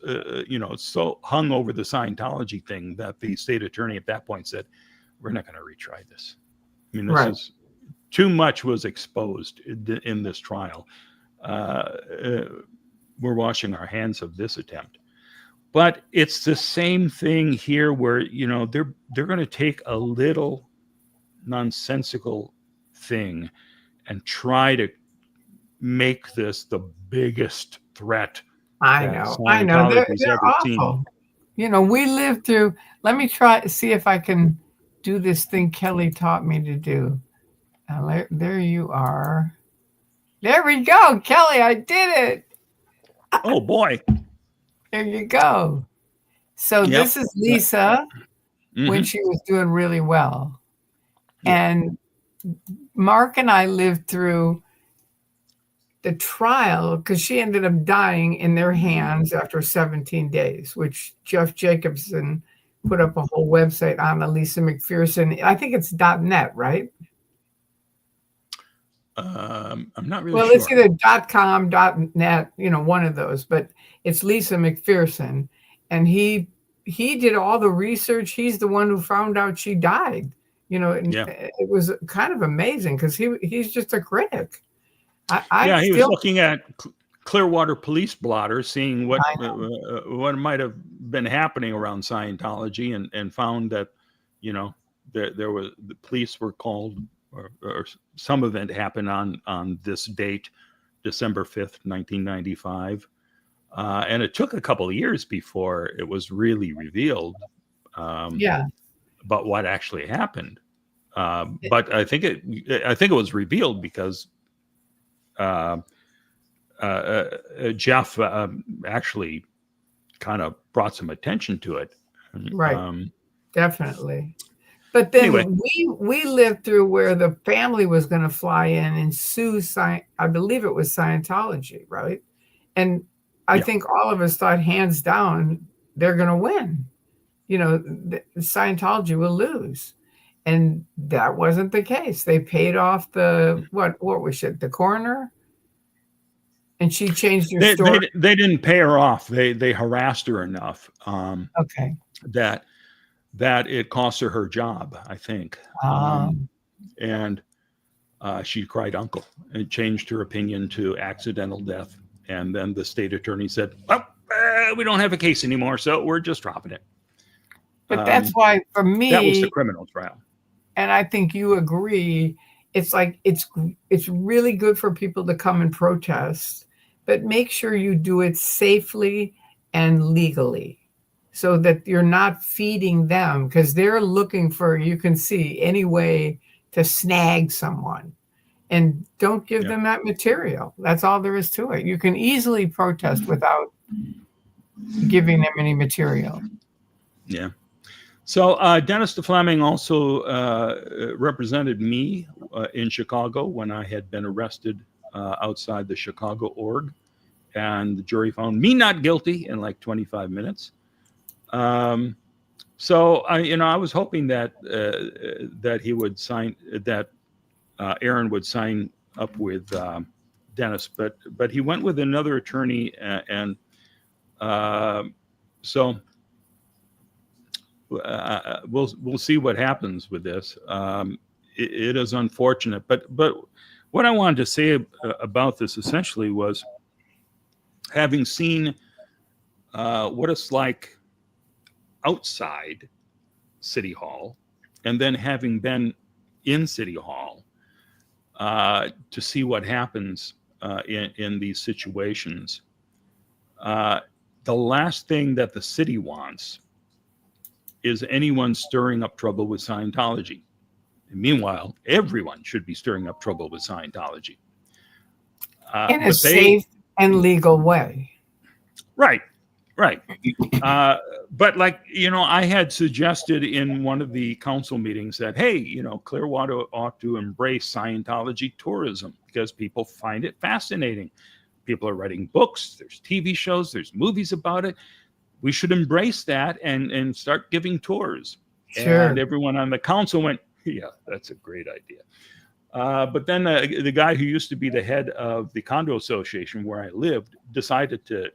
so hung over the Scientology thing that the state attorney at that point said, we're not going to retry this. I mean, this is too much was exposed in this trial. We're washing our hands of this attempt. But it's the same thing here where, they're going to take a little nonsensical thing and try to make this the biggest threat. I know. They're awful. We lived through. Let me see if I can do this thing Kelly taught me to do. There you are. There we go, Kelly. I did it. Oh boy. There you go. So this is Lisa when she was doing really well, and Mark and I lived through the trial because she ended up dying in their hands after 17 days, which Jeff Jacobson put up a whole website on Lisa McPherson. I think it's .net, right? I'm not really sure. Well, it's either .com, .net, one of those, but it's Lisa McPherson. And he did all the research. He's the one who found out she died. It was kind of amazing because he's just a critic. He was looking at Clearwater police blotters, seeing what might have been happening around Scientology, and found that, there was the police were called, or some event happened on this date, December 5th, 1995. And it took a couple of years before it was really revealed. About what actually happened. But I think it was revealed because Jeff actually kind of brought some attention to it. Right. Definitely. But then anyway, we lived through where the family was going to fly in and sue I believe it was Scientology, right? And I think all of us thought hands down they're going to win. Scientology will lose. And that wasn't the case. They paid off the the coroner, and she changed her story. They didn't pay her off. They harassed her enough. That it cost her job, I think. And she cried uncle and changed her opinion to accidental death. And then the state attorney said, well, we don't have a case anymore, so we're just dropping it. But that's why, for me, that was the criminal trial. And I think you agree. It's like it's really good for people to come and protest, but make sure you do it safely and legally, so that you're not feeding them, because they're looking for, you can see, any way to snag someone. And don't give Yeah. them that material. That's all there is to it. You can easily protest without giving them any material. Yeah. So Dennis DeFleming also represented me in Chicago when I had been arrested outside the Chicago org, and the jury found me not guilty in like 25 minutes. So I was hoping that that he would sign, that Aaron would sign up with Dennis, but he went with another attorney, and so we'll see what happens with this. It is unfortunate, but what I wanted to say about this essentially was, having seen what it's like outside City Hall, and then having been in City Hall to see what happens in these situations. The last thing that the city wants is anyone stirring up trouble with Scientology. And meanwhile, everyone should be stirring up trouble with Scientology. In a safe and legal way. Right. But I had suggested in one of the council meetings that, hey, Clearwater ought to embrace Scientology tourism because people find it fascinating. People are writing books, there's TV shows, there's movies about it. We should embrace that and start giving tours. Sure. And everyone on the council went, yeah, that's a great idea. But then the guy who used to be the head of the condo association where I lived decided to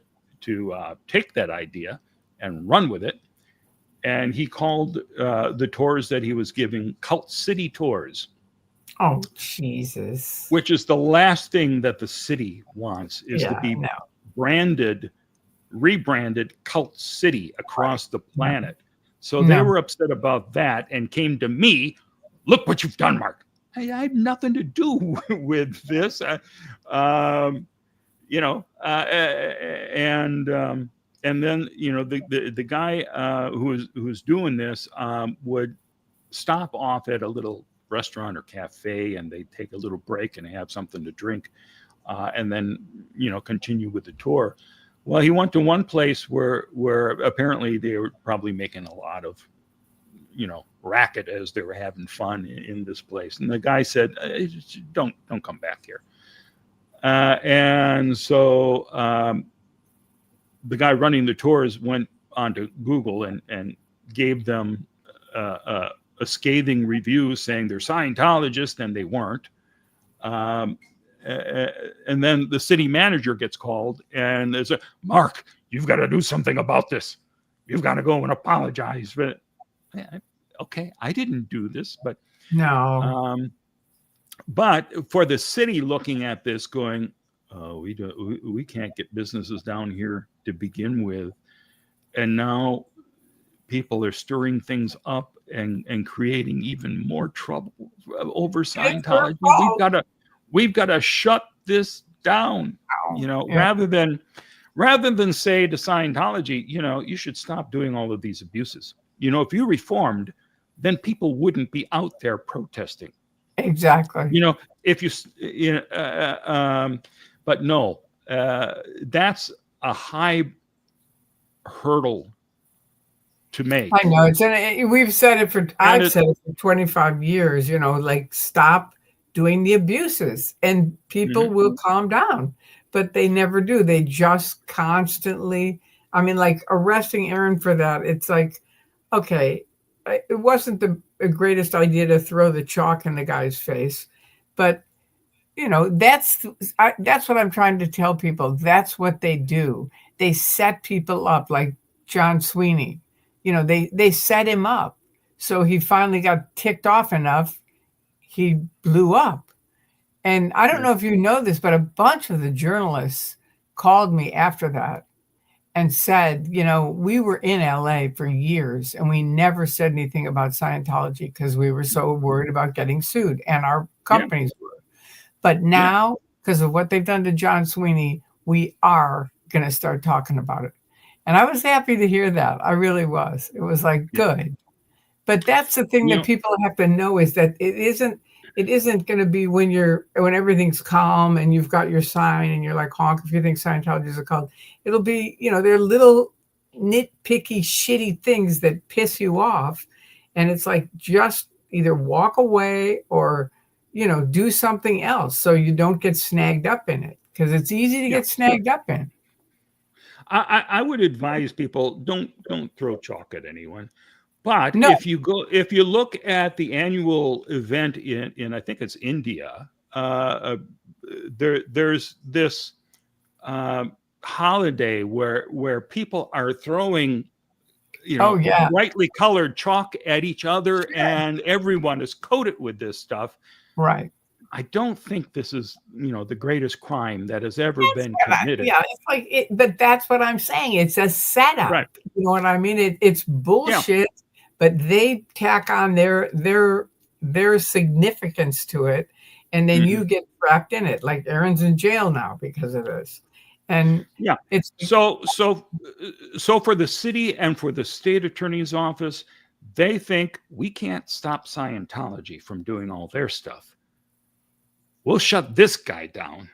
take that idea and run with it. And he called the tours that he was giving Cult City tours. Oh, Jesus. Which is the last thing that the city wants, is to be rebranded Cult City across the planet. So they were upset about that and came to me. Look what you've done, Mark. I had nothing to do with this. And then the guy who was doing this would stop off at a little restaurant or cafe, and they take a little break and have something to drink, and then continue with the tour. Well, he went to one place where apparently they were probably making a lot of racket as they were having fun in this place, and the guy said, don't come back here. And so the guy running the tours went onto Google and gave them a scathing review saying they're Scientologists, and they weren't. And then the city manager gets called, and there's Mark, you've got to do something about this. You've got to go and apologize. But okay, I didn't do this, but no. But for the city looking at this, going, we can't get businesses down here to begin with, and now people are stirring things up and creating even more trouble over Scientology. We've got to shut this down. Rather than say to Scientology, you should stop doing all of these abuses. If you reformed, then people wouldn't be out there protesting. Exactly. If but no, that's a high hurdle to make. I know we've said it I've said it for 25 years, stop doing the abuses and people will calm down, but they never do. They just constantly, arresting Aaron for that. It's like, okay, it wasn't the greatest idea to throw the chalk in the guy's face, but that's what I'm trying to tell people. That's what they do. They set people up, like John Sweeney. They set him up. So he finally got ticked off enough. He blew up. And I don't know if you know this, but a bunch of the journalists called me after that and said, we were in LA for years and we never said anything about Scientology because we were so worried about getting sued, and our companies were. But now, because of what they've done to John Sweeney, we are going to start talking about it. And I was happy to hear that. I really was. It was like, good. But that's the thing that people have to know, is that it isn't, it isn't going to be when everything's calm and you've got your sign and you're like honk if you think Scientology is a cult. It'll be, they're little nitpicky, shitty things that piss you off, and it's like just either walk away or do something else so you don't get snagged up in it, because it's easy to Yeah. get snagged up in. I would advise people don't throw chalk at anyone. But No. if you look at the annual event in I think it's India, there's this holiday where people are throwing Oh yeah. brightly colored chalk at each other, and everyone is coated with this stuff. Right. I don't think this is the greatest crime that has ever been committed. Yeah, it's like it, but that's what I'm saying. It's a setup. Right. You know what I mean? It's bullshit, but they tack on their significance to it, and then you get trapped in it. Like Aaron's in jail now because of this. And yeah, it's so for the city and for the state attorney's office, they think we can't stop Scientology from doing all their stuff. We'll shut this guy down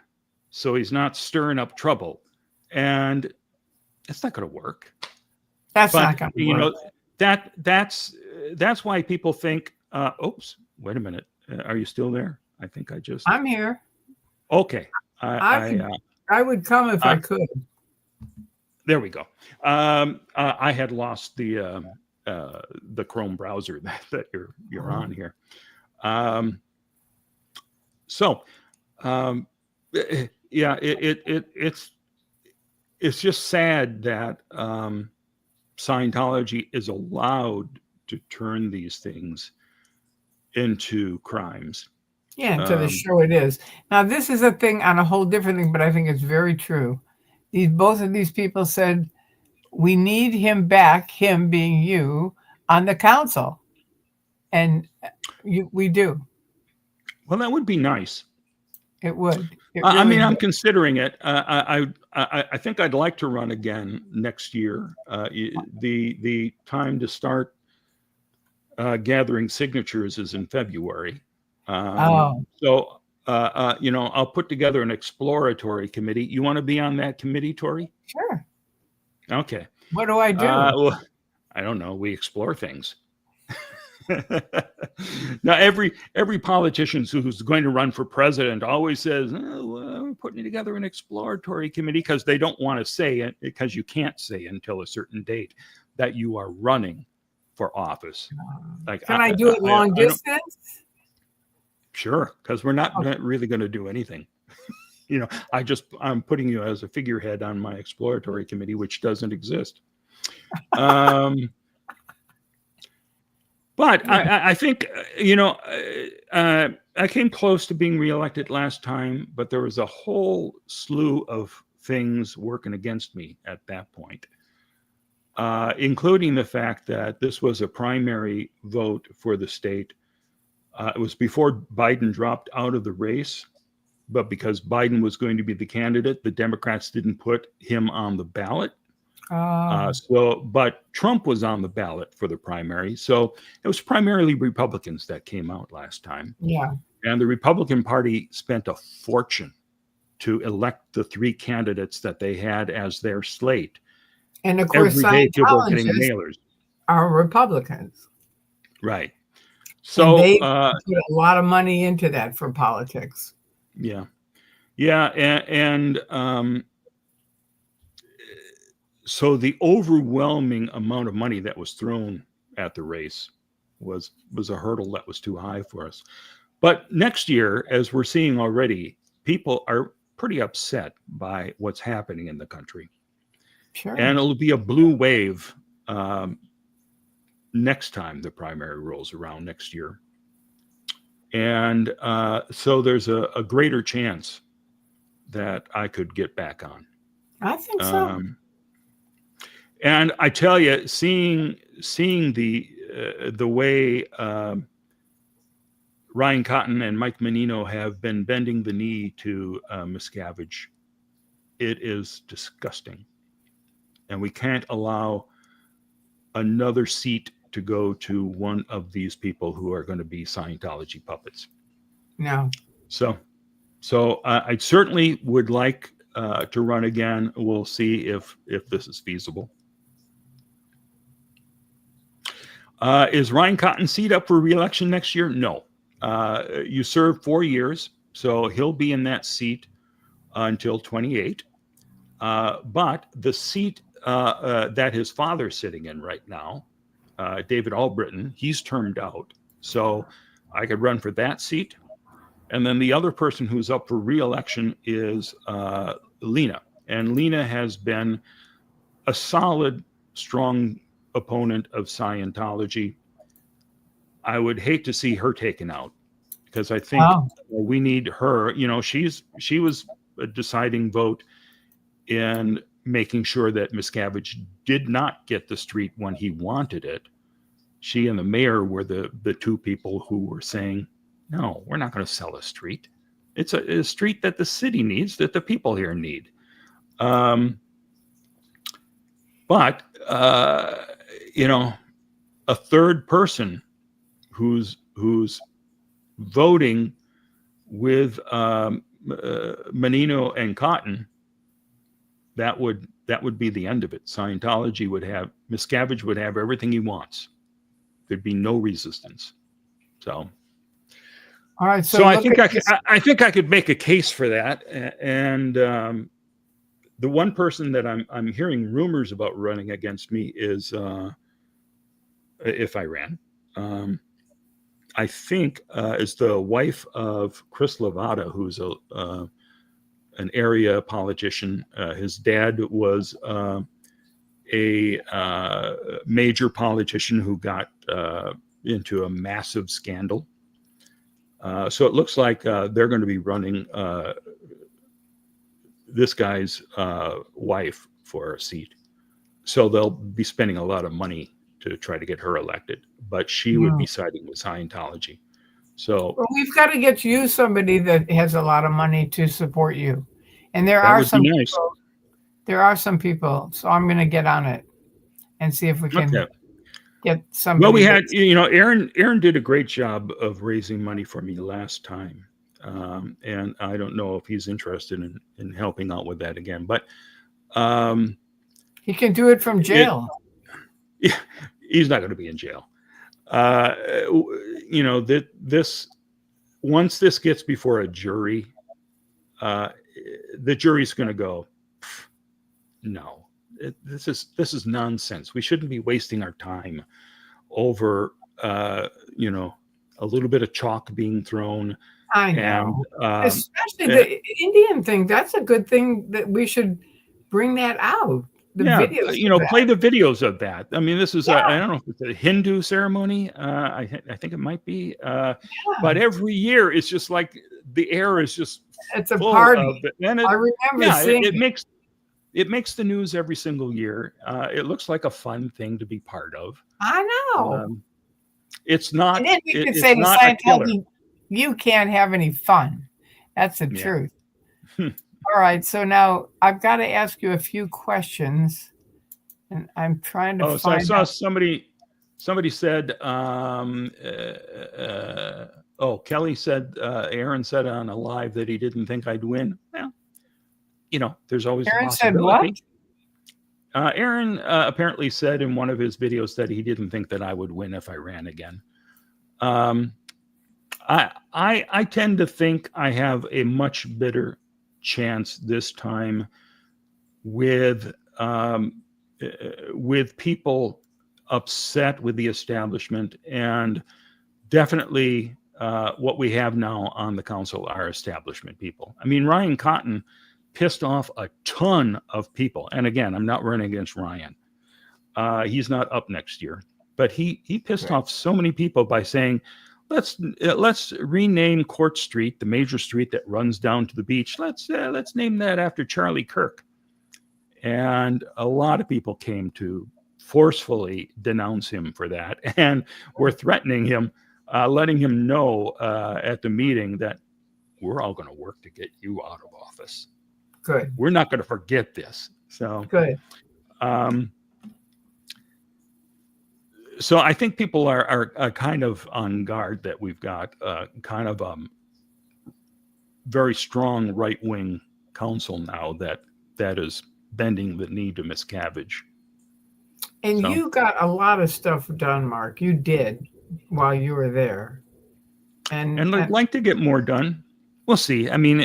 so he's not stirring up trouble. And it's not going to work. That's not going to work. That's why people think, oops, wait a minute. Are you still there? I think I'm here. Okay. I would come if I could. There we go. I had lost the Chrome browser that you're on here. It's just sad that Scientology is allowed to turn these things into crimes. Yeah, to the show it is. Now, this is a thing on a whole different thing, but I think it's very true. Both of these people said, we need him back, him being you, on the council. And we do. Well, that would be nice. It would. I'm considering it. I think I'd like to run again next year. The time to start gathering signatures is in February. So, I'll put together an exploratory committee. You want to be on that committee, Tori? Sure. Okay. What do I do? Well, I don't know. We explore things. Now, every politician who's going to run for president always says, we're putting together an exploratory committee, because they don't want to say it, because you can't say until a certain date that you are running for office. Like, can I do it long distance? Sure, because we're not really going to do anything. I'm putting you as a figurehead on my exploratory committee, which doesn't exist. But I think, I came close to being reelected last time, but there was a whole slew of things working against me at that point, including the fact that this was a primary vote for the state. It was before Biden dropped out of the race, but because Biden was going to be the candidate, the Democrats didn't put him on the ballot. But Trump was on the ballot for the primary. So it was primarily Republicans that came out last time. Yeah. And the Republican Party spent a fortune to elect the three candidates that they had as their slate. And of course, Scientologists are Republicans. Right. So and they put a lot of money into that for politics. Yeah. Yeah. And so the overwhelming amount of money that was thrown at the race was a hurdle that was too high for us. But next year, as we're seeing already, people are pretty upset by what's happening in the country. Sure. And it'll be a blue wave next time the primary rolls around next year. And so there's a greater chance that I could get back on. I think so. And I tell you, seeing the way Ryan Cotton and Mike Menino have been bending the knee to Miscavige, it is disgusting. And we can't allow another seat to go to one of these people who are going to be Scientology puppets. No. So I certainly would like to run again. We'll see if this is feasible. Is Ryan Cottonseed up for re-election next year? No. You served 4 years, so he'll be in that seat until 28. But the seat that his father's sitting in right now, David Albritton, he's termed out. So I could run for that seat. And then the other person who's up for re-election is Lena. And Lena has been a solid, strong opponent of Scientology. I would hate to see her taken out because I think we need her. You know, she was a deciding vote in making sure that Miscavige did not get the street when he wanted it. She and the mayor were the two people who were saying, no, we're not going to sell a street. It's a street that the city needs, that the people here need. But you know, a third person who's voting with Menino and Cotton, that would be the end of it. Scientology would have, Miscavige would have everything he wants. There'd be no resistance. So, all right. So I think I think I could make a case for that. And the one person that I'm hearing rumors about running against me is, if I ran, I think is the wife of Chris Levada, who's an area politician. His dad was a major politician who got into a massive scandal. So it looks like they're going to be running this guy's wife for a seat. So they'll be spending a lot of money to try to get her elected, but she would be siding with Scientology. So we've got to get you somebody that has a lot of money to support you. And there are some people. There are some people. So I'm going to get on it and see if we can get somebody. Well, we had, you know, Aaron did a great job of raising money for me last time. And I don't know if he's interested in helping out with that again, but he can do it from jail. He's not going to be in jail. You know, this once this gets before a jury, the jury's going to go, no, this is nonsense. We shouldn't be wasting our time over, you know, a little bit of chalk being thrown. I know, especially the Indian thing. That's a good thing that we should bring that out. Videos, you know, play the videos of that. I mean, this is I don't know if it's a Hindu ceremony. I think it might be. But every year it's just like the air is just it's a party. And I remember seeing it makes the news every single year. It looks like a fun thing to be part of. I know. It's not. And then you could say to Scientology, you can't have any fun. That's the truth. All right, so now I've got to ask you a few questions, and I'm trying to find. So I saw somebody said, Kelly said, Aaron said on a live that he didn't think I'd win. Well, you know, there's always a possibility. Said what? Aaron apparently said in one of his videos that he didn't think that I would win if I ran again. I tend to think I have a much better chance this time with people upset with the establishment, and definitely what we have now on the council are establishment people. I mean, Ryan Cotton pissed off a ton of people, and again, I'm not running against Ryan. He's not up next year, but he pissed off so many people by saying, let's rename Court Street, the major street that runs down to the beach. Let's name that after Charlie Kirk. And a lot of people came to forcefully denounce him for that, and were threatening him, letting him know at the meeting that we're all going to work to get you out of office. Good. We're not going to forget this. So good. So I think people are kind of on guard that we've got kind of very strong right-wing council now that is bending the knee to Miscavige. And So, you got a lot of stuff done, Mark. You did while you were there. and I'd like to get more done. We'll see. I mean,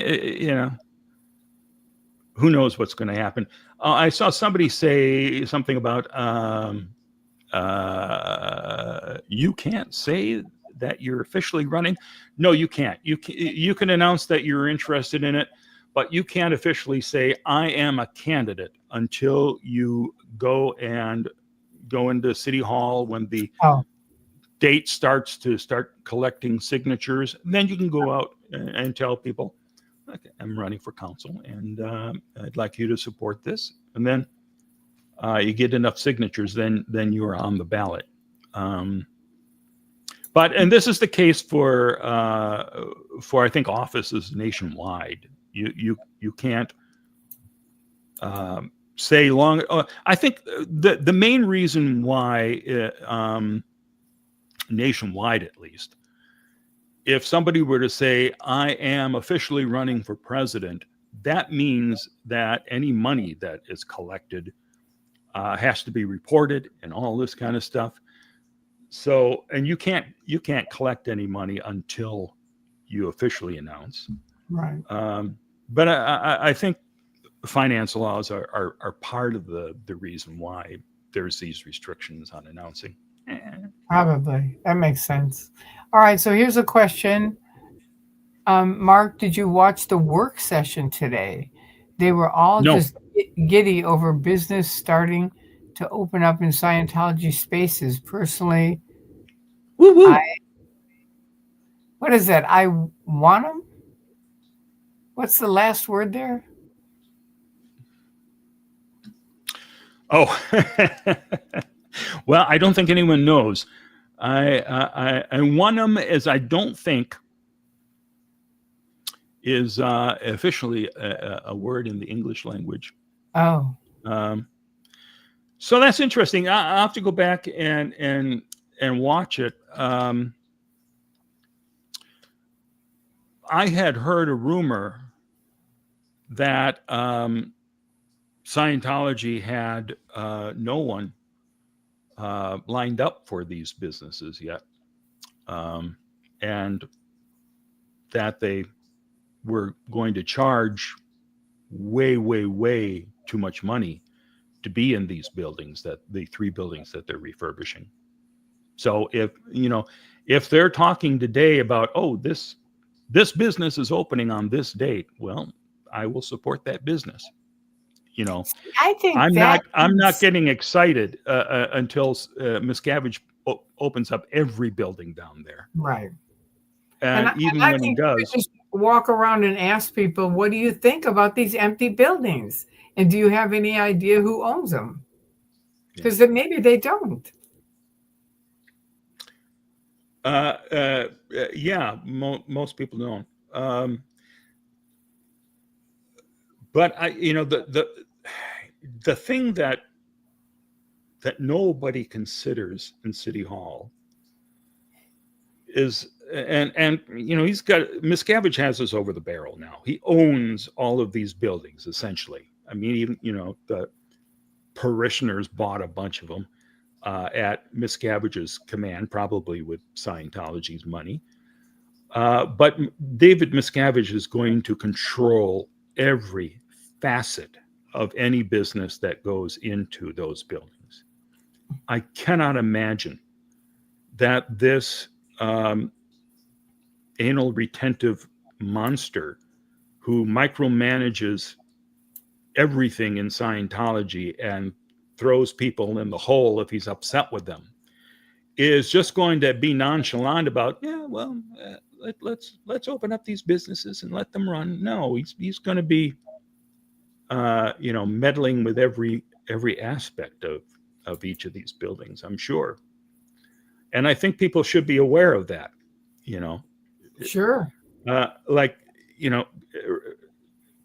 who knows what's going to happen. I saw somebody say something about you can't say that you're officially running. No, you can't. You can announce that you're interested in it, but you can't officially say I am a candidate until you go into City Hall when the date starts to start collecting signatures. Then you can go out and tell people, okay, I'm running for council, and I'd like you to support this. And then you get enough signatures, then you are on the ballot. And this is the case for I think offices nationwide. You can't say long. I think the main reason why nationwide, at least, if somebody were to say I am officially running for president, that means that any money that is collected has to be reported and all this kind of stuff. So, and you can't collect any money until you officially announce. Right. But I think finance laws are part of the reason why there's these restrictions on announcing. Probably. That makes sense. All right. So here's a question. Mark, did you watch the work session today? They were all just giddy over business starting to open up in Scientology spaces. Personally, woo-woo. What is that? I want them? What's the last word there? Oh, well, I don't think anyone knows. I want them as I don't think is officially a word in the English language. Oh. So that's interesting. I'll have to go back and watch it. I had heard a rumor that Scientology had no one lined up for these businesses yet, and that they were going to charge way, way, way too much money to be in these buildings, that the 3 buildings that they're refurbishing. So if they're talking today about, oh, this business is opening on this date, well, I will support that business. I think I'm not getting excited until Miscavige opens up every building down there. Right. And even when he does, just walk around and ask people, what do you think about these empty buildings? And do you have any idea who owns them? Because maybe they don't. Yeah, most people don't. But the thing that nobody considers in City Hall is, and he's got, Miscavige has us over the barrel now. He owns all of these buildings essentially. I mean, even the parishioners bought a bunch of them at Miscavige's command, probably with Scientology's money. But David Miscavige is going to control every facet of any business that goes into those buildings. I cannot imagine that this anal retentive monster who micromanages everything in Scientology and throws people in the hole if he's upset with them is just going to be nonchalant about, let's open up these businesses and let them run. No, he's going to be meddling with every aspect of each of these buildings, I'm sure. And I think people should be aware of that. Sure.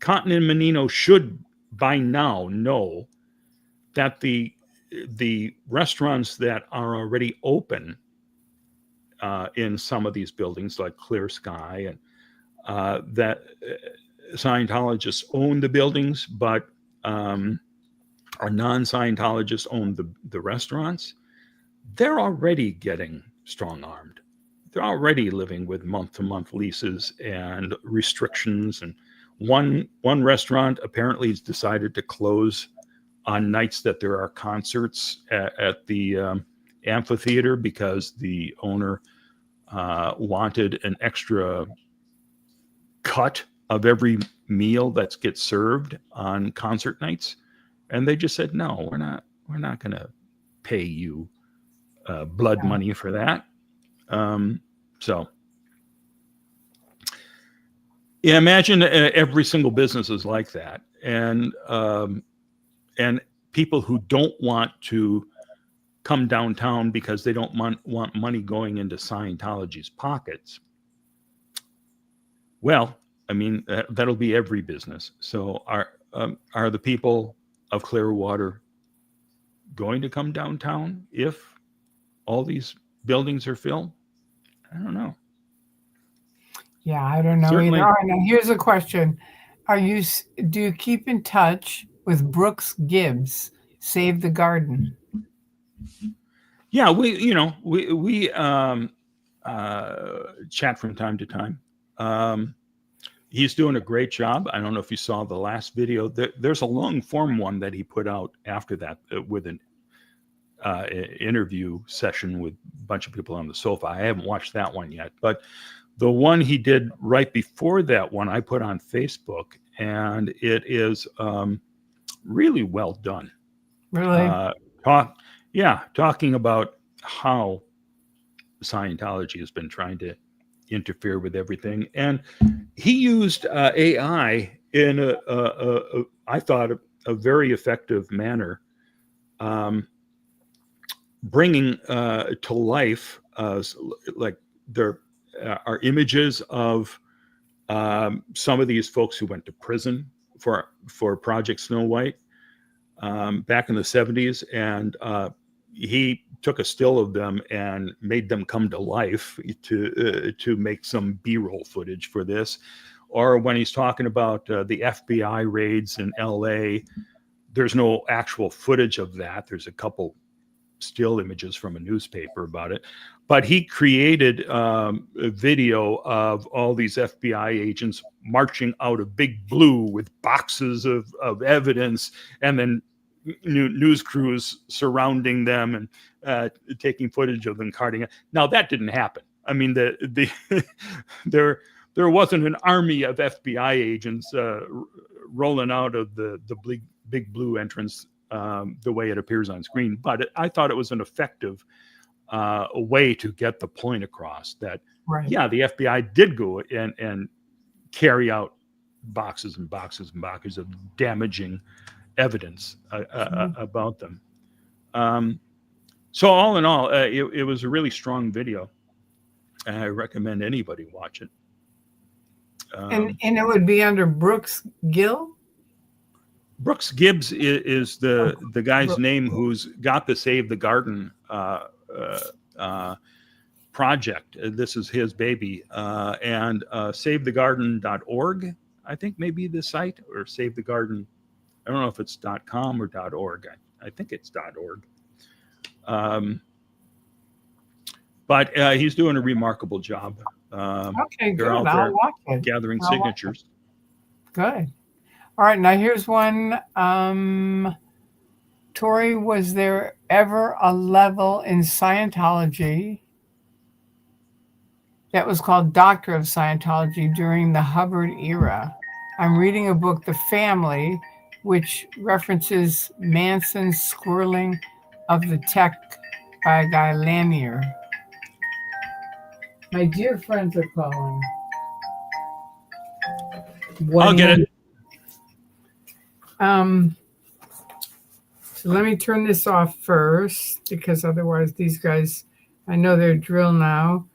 Cotton and Menino should by now know that the restaurants that are already open in some of these buildings, like Clear Sky that Scientologists own the buildings, but our non-Scientologists own the restaurants. They're already getting strong-armed. They're already living with month-to-month leases and restrictions. And one restaurant apparently has decided to close on nights that there are concerts at the amphitheater because the owner wanted an extra cut of every meal that gets served on concert nights, and they just said, no, we're not going to pay you blood money for that. So yeah, imagine every single business is like that, and people who don't want to come downtown because they don't want money going into Scientology's pockets. Well, I mean, that'll be every business. So are the people of Clearwater going to come downtown if all these buildings are filled? I don't know. Yeah, I don't know Certainly. either. All right, now here's a question: do you keep in touch with Brooks Gibbs, Save the Garden? Yeah, we chat from time to time. He's doing a great job. I don't know if you saw the last video. There's a long form one that he put out after that with an interview session with a bunch of people on the sofa. I haven't watched that one yet, but the one he did right before that one I put on Facebook, and it is really well done. Really? Talking about how Scientology has been trying to interfere with everything, and he used AI in I thought a very effective manner, bringing to life like there are images of some of these folks who went to prison for Project Snow White back in the 70s, and he took a still of them and made them come to life to make some B-roll footage for this. Or when he's talking about the FBI raids in LA, there's no actual footage of that. There's a couple still images from a newspaper about it, but he created a video of all these FBI agents marching out of Big Blue with boxes of evidence, and then news crews surrounding them and taking footage of them carting it. Now that didn't happen. I mean, there wasn't an army of FBI agents rolling out of the Big Blue entrance the way it appears on screen. But I thought it was an effective way to get the point across that, Right. Yeah, the FBI did go and carry out boxes and boxes and boxes of damaging evidence about them. So all in all, it was a really strong video, and I recommend anybody watch it. And it would be under Brooks Gill? Brooks Gibbs is the guy's name who's got the Save the Garden project. This is his baby. And savethegarden.org, I think maybe the site, or Save the Garden. I don't know if it's .com or .org. I think it's .org. But he's doing a remarkable job. Okay, good. They're out I'll there watch it. gathering signatures. Good. All right, now here's one. Tori, was there ever a level in Scientology that was called Doctor of Scientology during the Hubbard era? I'm reading a book, The Family, which references Manson's squirreling of the tech by a guy Lanier. My dear friends are calling. I'll get it. So let me turn this off first, because otherwise these guys, I know their drill now,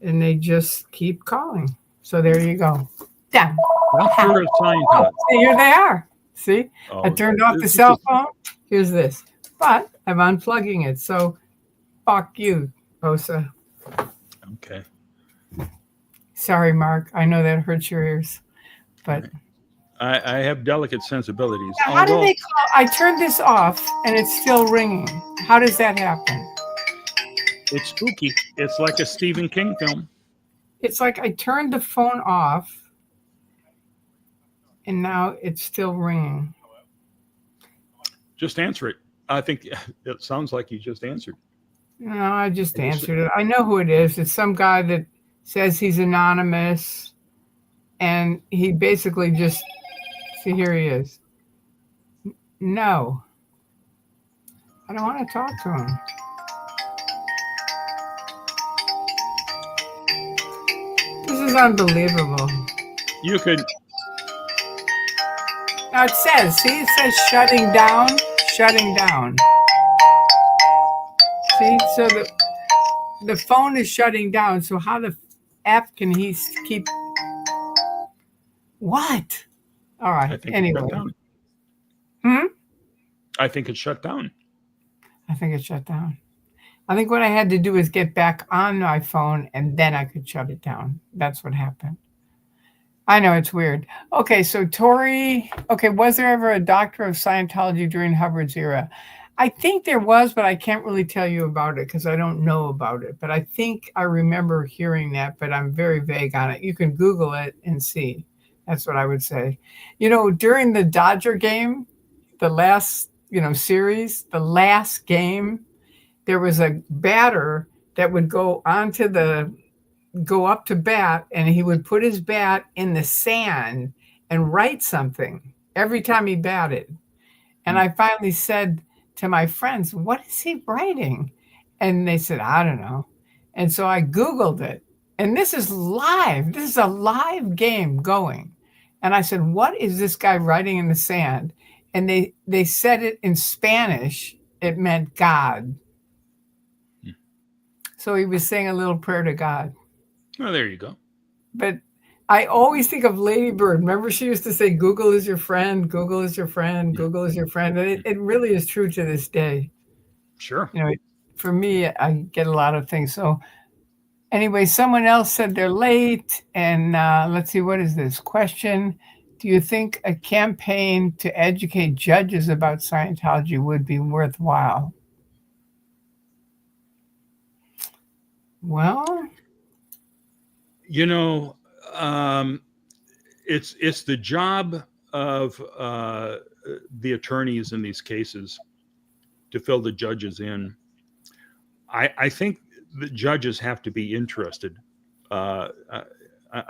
and they just keep calling. So there you go. Down. Doctor of Scientology. Here they are. See, I turned off the cell phone. Here's this, but I'm unplugging it. So fuck you, Osa. Okay. Sorry, Mark. I know that hurts your ears, but I have delicate sensibilities. now, how do Although they call? I turned this off and it's still ringing. How does that happen? it's spooky. It's like a Stephen King film. It's like I turned the phone off and now it's still ringing. Just answer it. I think it sounds like you just answered. No, I just We'll see. answered it. I know who it is. It's some guy that says he's anonymous and he basically just, see, here he is. No, I don't want to talk to him. This is unbelievable. You could. Now it says, see, it says shutting down, shutting down. See, so the phone is shutting down. So how the F can he keep? What? All I right. think Anyway. it's shut down. Hmm? I think it's shut down. I think it shut down. I think what I had to do is get back on my phone and then I could shut it down. That's what happened. I know it's weird. Okay, so Tori, okay, was there ever a doctor of Scientology during Hubbard's era? I think there was, but I can't really tell you about it because I don't know about it. But I think I remember hearing that, but I'm very vague on it. You can Google it and see. That's what I would say. You know, during the Dodger game, the last, series, the last game, there was a batter that would go up to bat and he would put his bat in the sand and write something every time he batted. And I finally said to my friends, what is he writing? And they said, I don't know. And so I Googled it. And this is live. This is a live game going. And I said, what is this guy writing in the sand? And they said it in Spanish. It meant God. So he was saying a little prayer to God. Well, there you go. But I always think of Lady Bird. Remember, she used to say, Google is your friend, Google is your friend, Google is your friend. And it really is true to this day. Sure. For me, I get a lot of things. So anyway, someone else said they're late. And let's see, what is this question? Do you think a campaign to educate judges about Scientology would be worthwhile? Well, it's the job of the attorneys in these cases to fill the judges in. I think the judges have to be interested. I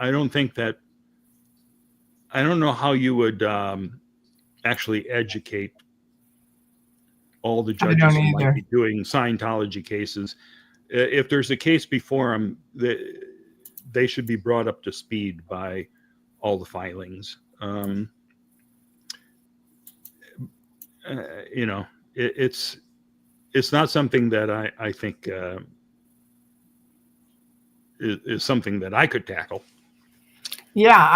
don't think that. I don't know how you would actually educate all the judges who might be doing Scientology cases. If there's a case before them, they should be brought up to speed by all the filings. It's not something that I think is something that I could tackle. Yeah,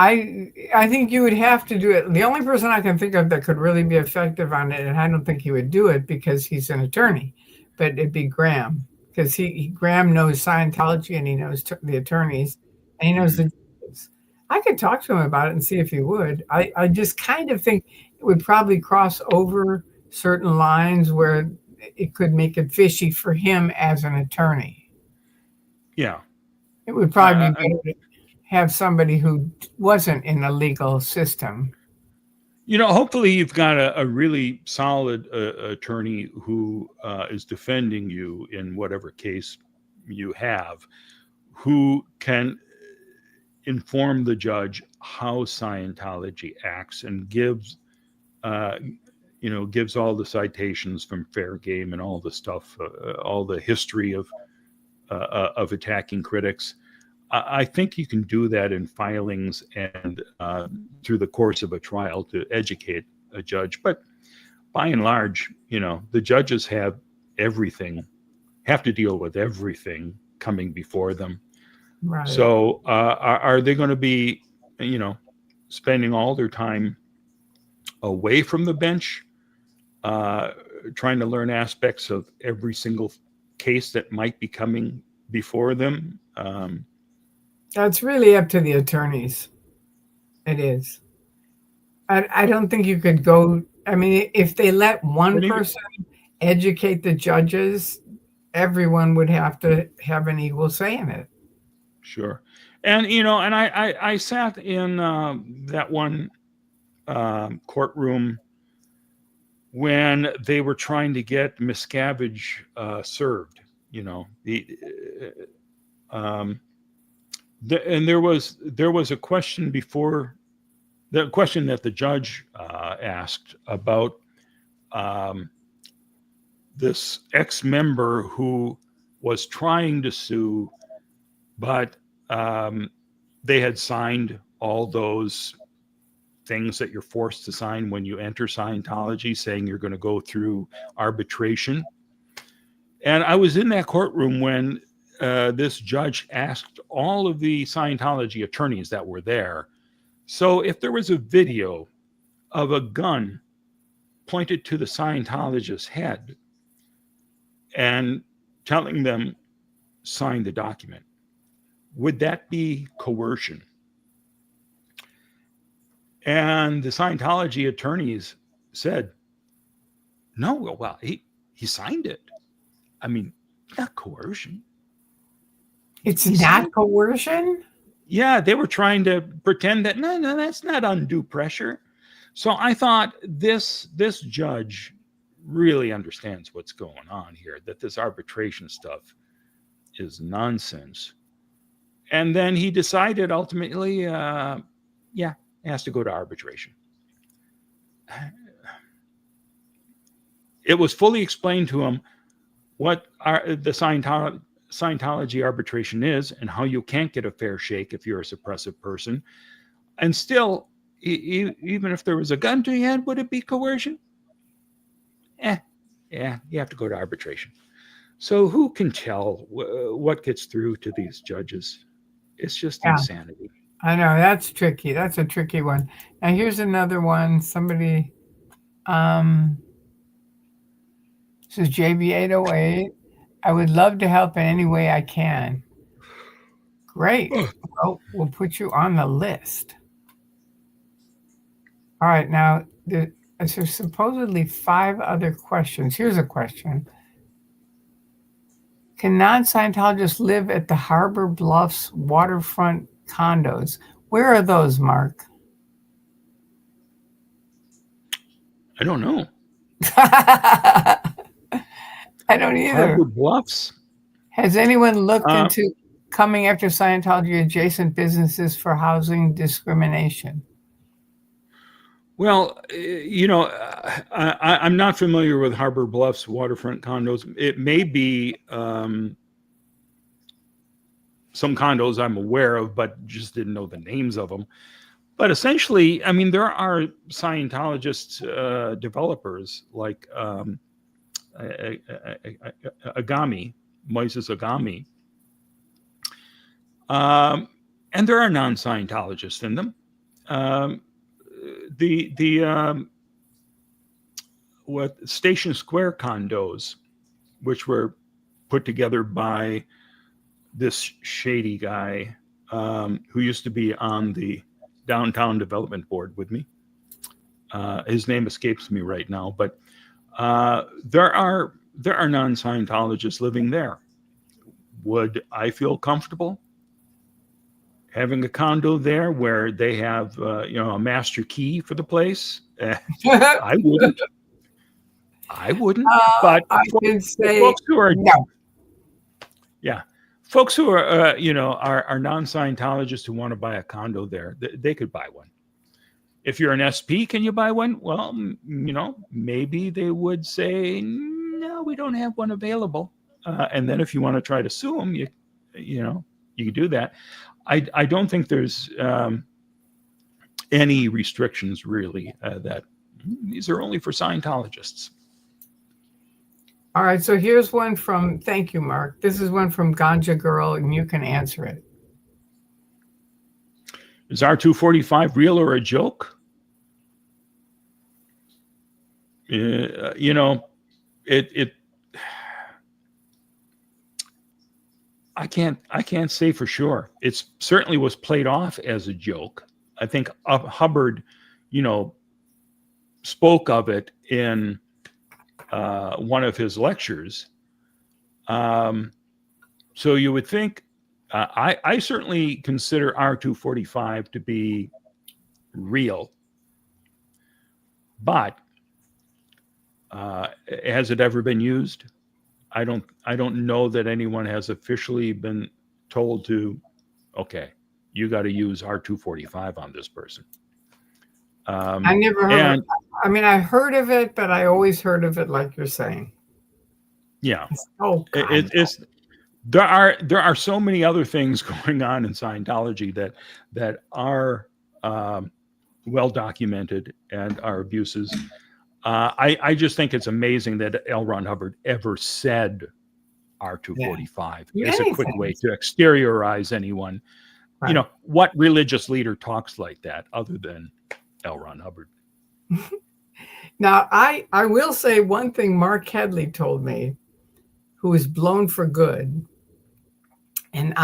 I think you would have to do it. The only person I can think of that could really be effective on it, and I don't think he would do it because he's an attorney, but it'd be Graham, because Graham knows Scientology and he knows the attorneys and he knows the judges. I could talk to him about it and see if he would. I just kind of think it would probably cross over certain lines where it could make it fishy for him as an attorney. Yeah. It would probably be better to have somebody who wasn't in the legal system. Hopefully you've got a really solid attorney who is defending you in whatever case you have, who can inform the judge how Scientology acts and gives all the citations from Fair Game and all the stuff, all the history of attacking critics. I think you can do that in filings and through the course of a trial to educate a judge. But by and large, the judges have to deal with everything coming before them. Right. So are they going to be, spending all their time away from the bench, trying to learn aspects of every single case that might be coming before them? That's really up to the attorneys. It is. I don't think you could go. I mean, if they let one And even, person educate the judges, everyone would have to have an equal say in it. sure. And, and I sat in that one courtroom when they were trying to get Miscavige served, um, and there was a question before the question that the judge asked about um, this ex-member who was trying to sue, but um, they had signed all those things that you're forced to sign when you enter Scientology, saying you're going to go through arbitration. And I was in that courtroom when this judge asked all of the Scientology attorneys that were there. So if there was a video of a gun pointed to the Scientologist's head and telling them, sign the document, would that be coercion? And the Scientology attorneys said, no, well, he signed it. I mean, not coercion. It's He not signed. coercion? Yeah, they were trying to pretend that no, that's not undue pressure. So I thought this judge really understands what's going on here, that this arbitration stuff is nonsense. And then he decided ultimately, yeah, it has to go to arbitration. It was fully explained to him what the Scientology arbitration is and how you can't get a fair shake if you're a suppressive person. And still, even if there was a gun to your head, would it be coercion? Yeah, you have to go to arbitration. So who can tell what gets through to these judges? It's just Yeah, insanity. I know. That's tricky. That's a tricky one. Now, here's another one. Somebody, um, this is JB808. I would love to help in any way I can. Great. Well, we'll put you on the list. All right. Now, there's supposedly 5 other questions. Here's a question. Can non-Scientologists live at the Harbor Bluffs waterfront condos? Where are those, Mark? I don't know. I don't Harbor either. Bluffs. Has anyone looked Uh, into coming after Scientology adjacent businesses for housing discrimination? well, I'm not familiar with Harbor Bluffs waterfront condos. It may be some condos I'm aware of, but just didn't know the names of them. But essentially, I mean, there are Scientologist developers like Agami, Moises Agami, and there are non-Scientologists in them. Um, the what Station Square condos, which were put together by this shady guy who used to be on the downtown development board with me. His name escapes me right now, but there are non-Scientologists living there. Would I feel comfortable having a condo there where they have a master key for the place? I wouldn't. I wouldn't. But I can say folks who are no. yeah, folks who are are non-Scientologists who want to buy a condo there, they could buy one. If you're an SP, can you buy one? Well, maybe they would say, no, we don't have one available. And then if you want to try to sue them, you can do that. I don't think there's any restrictions really that these are only for Scientologists. All right, so here's one from, thank you, Mark. This is one from Ganja Girl, and you can answer it. Is R245 real or a joke? It I can't say for sure. It certainly was played off as a joke. I think Hubbard, you know, spoke of it in one of his lectures. Um, so you would think, I certainly consider R245 to be real, but has it ever been used? I don't know that anyone has officially been told to, okay, you got to use R245 on this person. I never heard And of, I mean, I heard of it, but I always heard of it like you're saying. yeah, Oh God. it's there are so many other things going on in Scientology that are well documented and are abuses. I just think it's amazing that L. Ron Hubbard ever said R245 is a quick way to exteriorize anyone. Right. You know, what religious leader talks like that other than L. Ron Hubbard? Now, I will say one thing Mark Headley told me, who was blown for good. And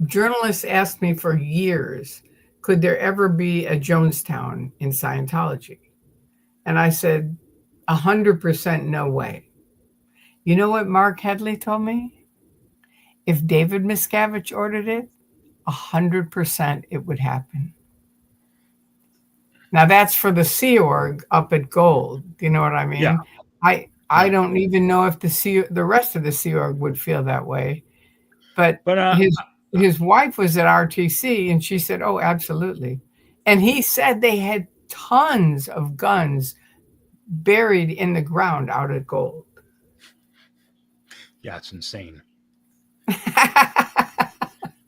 journalists asked me for years, could there ever be a Jonestown in Scientology? And I said, 100% no way. You know what Mark Headley told me? If David Miscavige ordered it, 100% it would happen. Now that's for the Sea Org up at Gold. Do you know what I mean? Yeah. I don't even know if the rest of the Sea Org would feel that way. But his wife was at RTC and she said, oh, absolutely. And he said they had tons of guns buried in the ground out at Gold. Yeah, it's insane.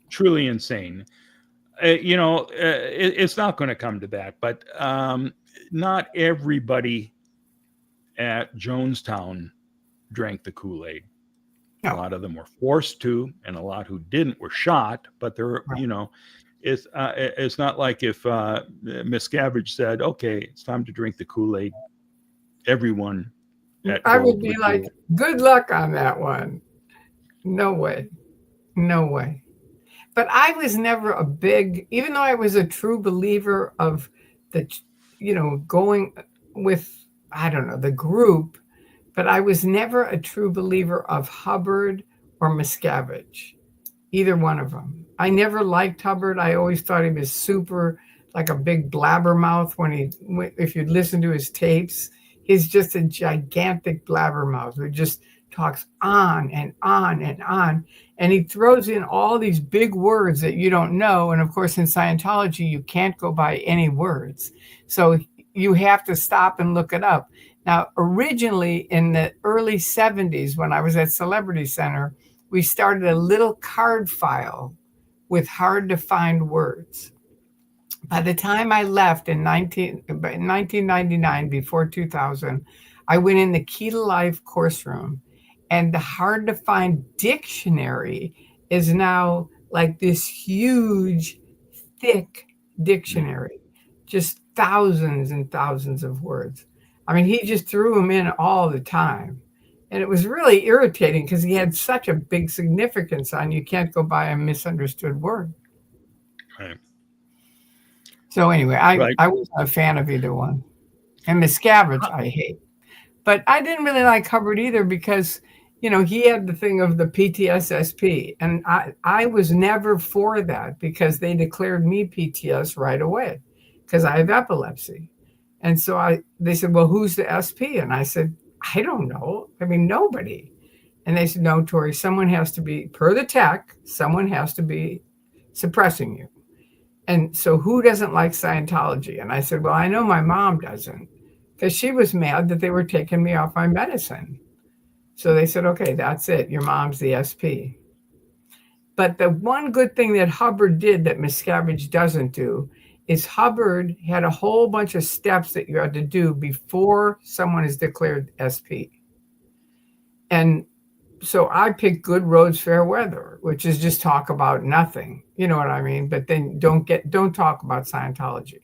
Truly insane. You know, it's not going to come to that, but not everybody at Jonestown drank the Kool-Aid. No. A lot of them were forced to, and a lot who didn't were shot. But there, right. You know, it's not like if Miscavige said, "Okay, it's time to drink the Kool-Aid." Everyone, I would be like, "Good luck on that one." No way, no way. But I was never a big, even though I was a true believer of the, you know, going with, I don't know, the group, but I was never a true believer of Hubbard or Miscavige, either one of them. I never liked Hubbard. I always thought he was super, like a big blabbermouth if you listen to his tapes, he's just a gigantic blabbermouth who just talks on and on and on. And he throws in all these big words that you don't know. And of course, in Scientology, you can't go by any words. So you have to stop and look it up. Now, originally in the early 70s, when I was at Celebrity Center, we started a little card file with hard to find words. By the time I left in 1999, before 2000, I went in the Key to Life course room. And the hard to find dictionary is now like this huge, thick dictionary, just thousands and thousands of words. I mean, he just threw them in all the time. And it was really irritating because he had such a big significance on you can't go by a misunderstood word. Right. So anyway, I wasn't a fan of either one. And Miscavige, I hate. But I didn't really like Hubbard either because, you know, he had the thing of the PTSD, and I was never for that because they declared me PTS right away because I have epilepsy. And so they said, well, who's the SP? And I said, I don't know. I mean, nobody. And they said, no, Tori, someone has to be, per the tech, someone has to be suppressing you. And so who doesn't like Scientology? And I said, well, I know my mom doesn't because she was mad that they were taking me off my medicine. So they said, okay, that's it. Your mom's the SP. But the one good thing that Hubbard did that Miscavige doesn't do is Hubbard had a whole bunch of steps that you had to do before someone is declared SP. And so I picked Good Roads, Fair Weather, which is just talk about nothing. You know what I mean? But then don't talk about Scientology.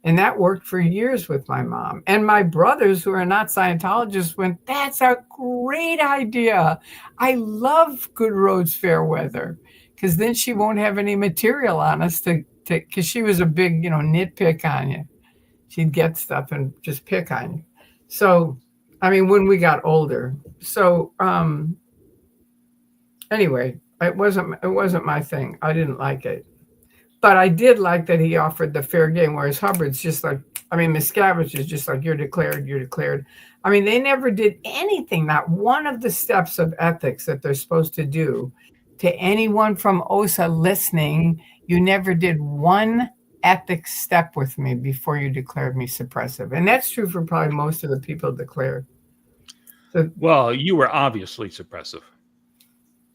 And that worked for years with my mom. And my brothers, who are not Scientologists, went, that's a great idea. I love Good Roads, Fair Weather, because then she won't have any material on us because she was a big, nitpick on you. She'd get stuff and just pick on you. So, I mean, when we got older. So, anyway, it wasn't my thing. I didn't like it. But I did like that he offered the fair game, whereas Hubbard's just like, Miscavige is just like, you're declared, you're declared. I mean, they never did anything, not one of the steps of ethics that they're supposed to do. To anyone from OSA listening, you never did one ethics step with me before you declared me suppressive. And that's true for probably most of the people declared. So, well, you were obviously suppressive.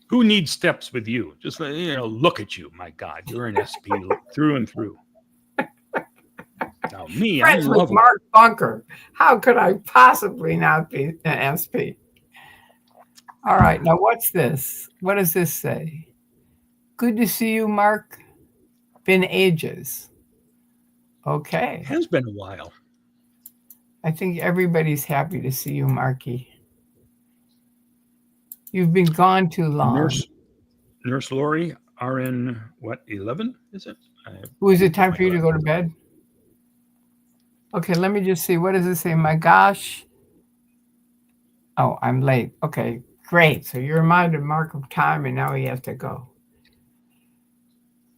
Who needs steps with you? Just, look at you. My God, you're an SP through and through. Now, me, friends I'm with lovable. Mark Bunker. How could I possibly not be an SP? All right, now what's this? What does this say? Good to see you, Mark. Been ages. Okay. Has been a while. I think everybody's happy to see you, Marky. You've been gone too long. Nurse Lori, RN, what, 11, is it? Was it time for you to go to bed? Okay, let me just see. What does it say? My gosh. Oh, I'm late. Okay, great. So you reminded Mark of time, and now he has to go.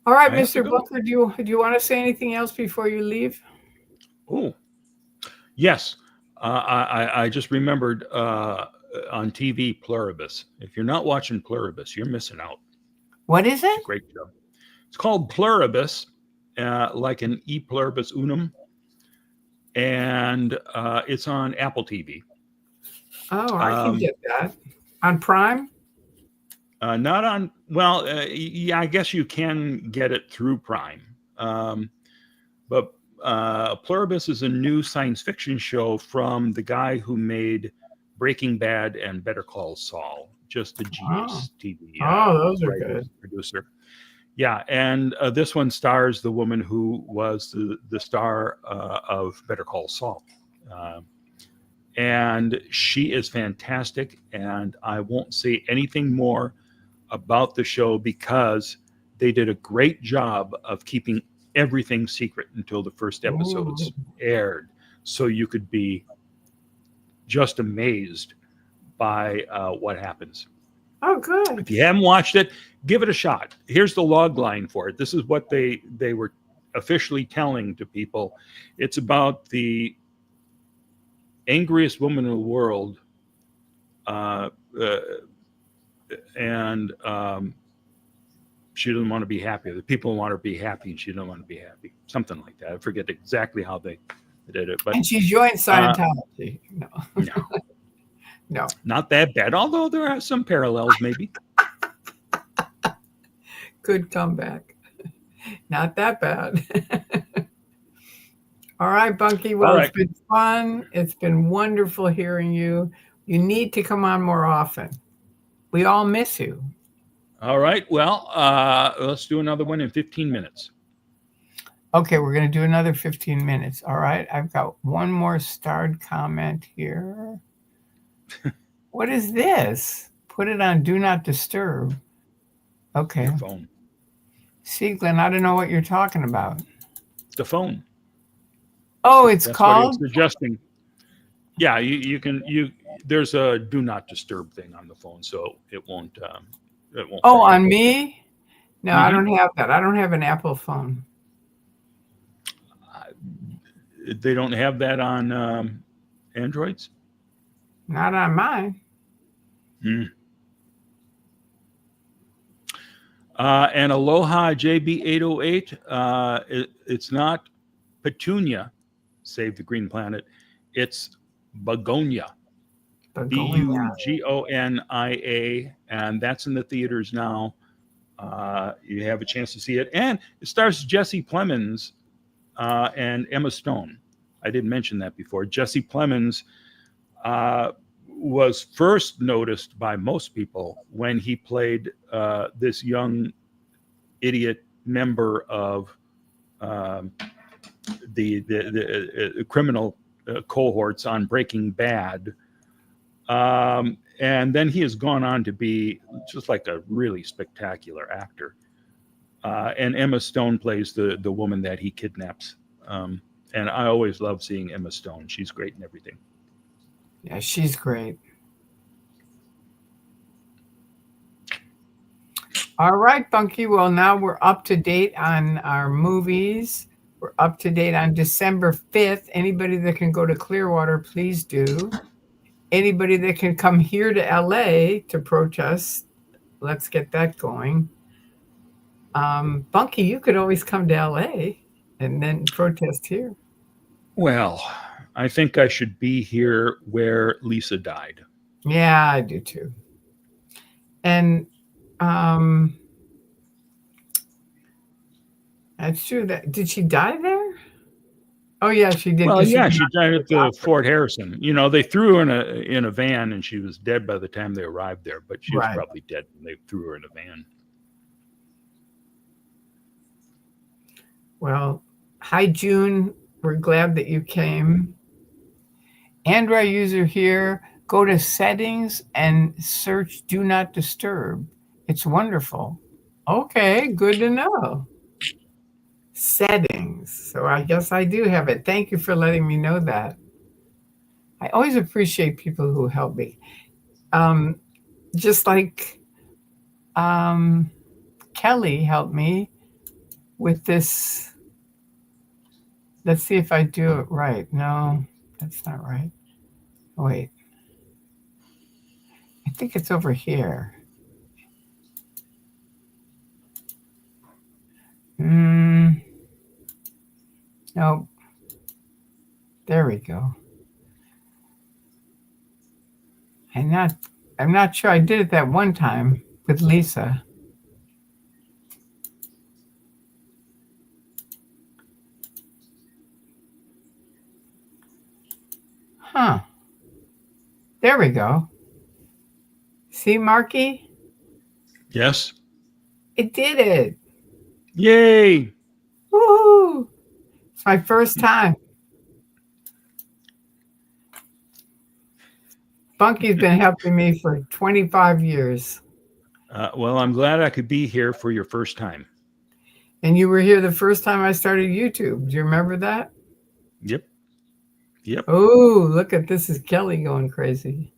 All right, Mr. Bunker, do you want to say anything else before you leave? Oh, yes. I just remembered on TV, Pluribus. If you're not watching Pluribus, you're missing out. What is it? It's a great show. It's called Pluribus, like an E pluribus unum, and it's on Apple TV. Oh, I can get that. On Prime? Not on, well, yeah, I guess you can get it through Prime. But Pluribus is a new science fiction show from the guy who made Breaking Bad and Better Call Saul. Just a genius TV those are good. Producer. Yeah, and this one stars the woman who was the star of Better Call Saul. And she is fantastic, and I won't say anything more about the show because they did a great job of keeping everything secret until the first episodes aired, so you could be just amazed by what happens. Oh, good. If you haven't watched it, give it a shot. Here's the log line for it. This is what they were officially telling to people. It's about the angriest woman in the world, and she doesn't want to be happy. The people want her to be happy, and she doesn't want to be happy. Something like that. I forget exactly how they did it. But and she joined Scientology. No. No. Not that bad, although there are some parallels, maybe. Good comeback. Not that bad. All right, Bunky. Well, It's been fun. It's been wonderful hearing you. You need to come on more often. We all miss you. All right. Well, let's do another one in 15 minutes. Okay, we're going to do another 15 minutes. All right. I've got one more starred comment here. What is this? Put it on Do Not Disturb. Okay. Your phone. See, Glenn, I don't know what you're talking about. The phone. Oh, it's That's called? What it's suggesting. Yeah, you can. There's a Do Not Disturb thing on the phone, so it won't. Oh, on me? No, I don't have that. I don't have an Apple phone. They don't have that on Androids? Not on mine. And Aloha JB808, it's not Petunia, Save the Green Planet. It's Begonia. Bugonia, and that's in the theaters now. You have a chance to see it. And it stars Jesse Plemons and Emma Stone. I didn't mention that before. Jesse Plemons was first noticed by most people when he played this young idiot member of the criminal cohorts on Breaking Bad. And then he has gone on to be just like a really spectacular actor. And Emma Stone plays the woman that he kidnaps. And I always love seeing Emma Stone. She's great in everything. Yeah, she's great. All right, Bunky. Well, now we're up to date on our movies. We're up to date on December 5th. Anybody that can go to Clearwater, please do. Anybody that can come here to LA to protest, let's get that going. Bunky, you could always come to LA and then protest here. Well, I think I should be here where Lisa died. Yeah, I do too. And that's true. That did she die there? Oh yeah, she did. Well, yeah, she died at the Fort Harrison. You know, they threw her in a van, and she was dead by the time they arrived there. But she was probably dead when they threw her in a van. Well, hi June. We're glad that you came. Android user here. Go to settings and search "Do Not Disturb." It's wonderful. Okay, good to know. Settings. So I guess I do have it. Thank you for letting me know that. I always appreciate people who help me. Just like Kelly helped me with this. Let's see if I do it right. No, that's not right. Wait. I think it's over here. Nope. There we go. I'm not sure. I did it that one time with Lisa. Huh. There we go. See, Marky? Yes. It did it. Yay. Woohoo. It's my first time. Bunky's been helping me for 25 years. Well, I'm glad I could be here for your first time. And you were here the first time I started YouTube. Do you remember that? Yep. Oh, look at this. Is Kelly going crazy.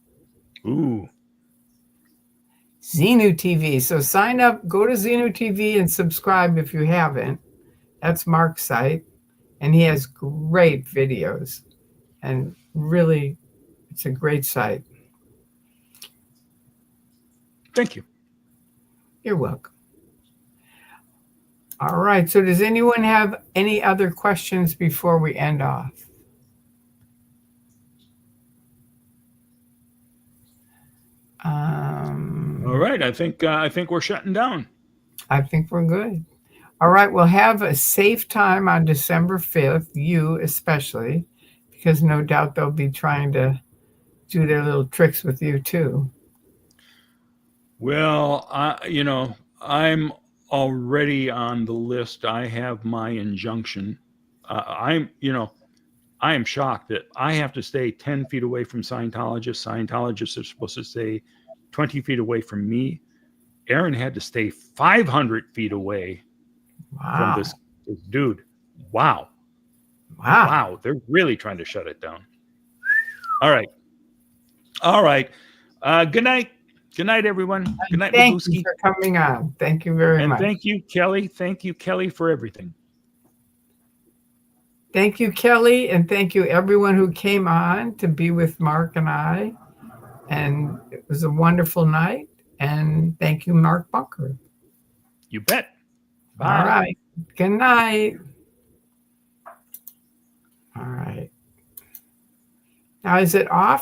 Ooh. Xenu TV. So sign up, go to Xenu TV and subscribe if you haven't. That's Mark's site. And he has great videos. And really, it's a great site. Thank you. You're welcome. All right. So does anyone have any other questions before we end off? All right. I think we're shutting down. I think we're good. All right. We'll have a safe time on December 5th, you especially, because no doubt they'll be trying to do their little tricks with you too. Well, I'm already on the list. I have my injunction. I am shocked that I have to stay 10 feet away from Scientologists. Scientologists are supposed to stay 20 feet away from me. Aaron had to stay 500 feet away from this dude. Wow. They're really trying to shut it down. All right. Good night. Good night, everyone. Good night, Thank you for coming on. Thank you very much. And thank you, Kelly. Thank you, Kelly, for everything. Thank you, Kelly, and thank you everyone who came on to be with Mark and I. And it was a wonderful night. And thank you, Mark Bunker. You bet. Bye. All right. Good night. All right. Now, is it off?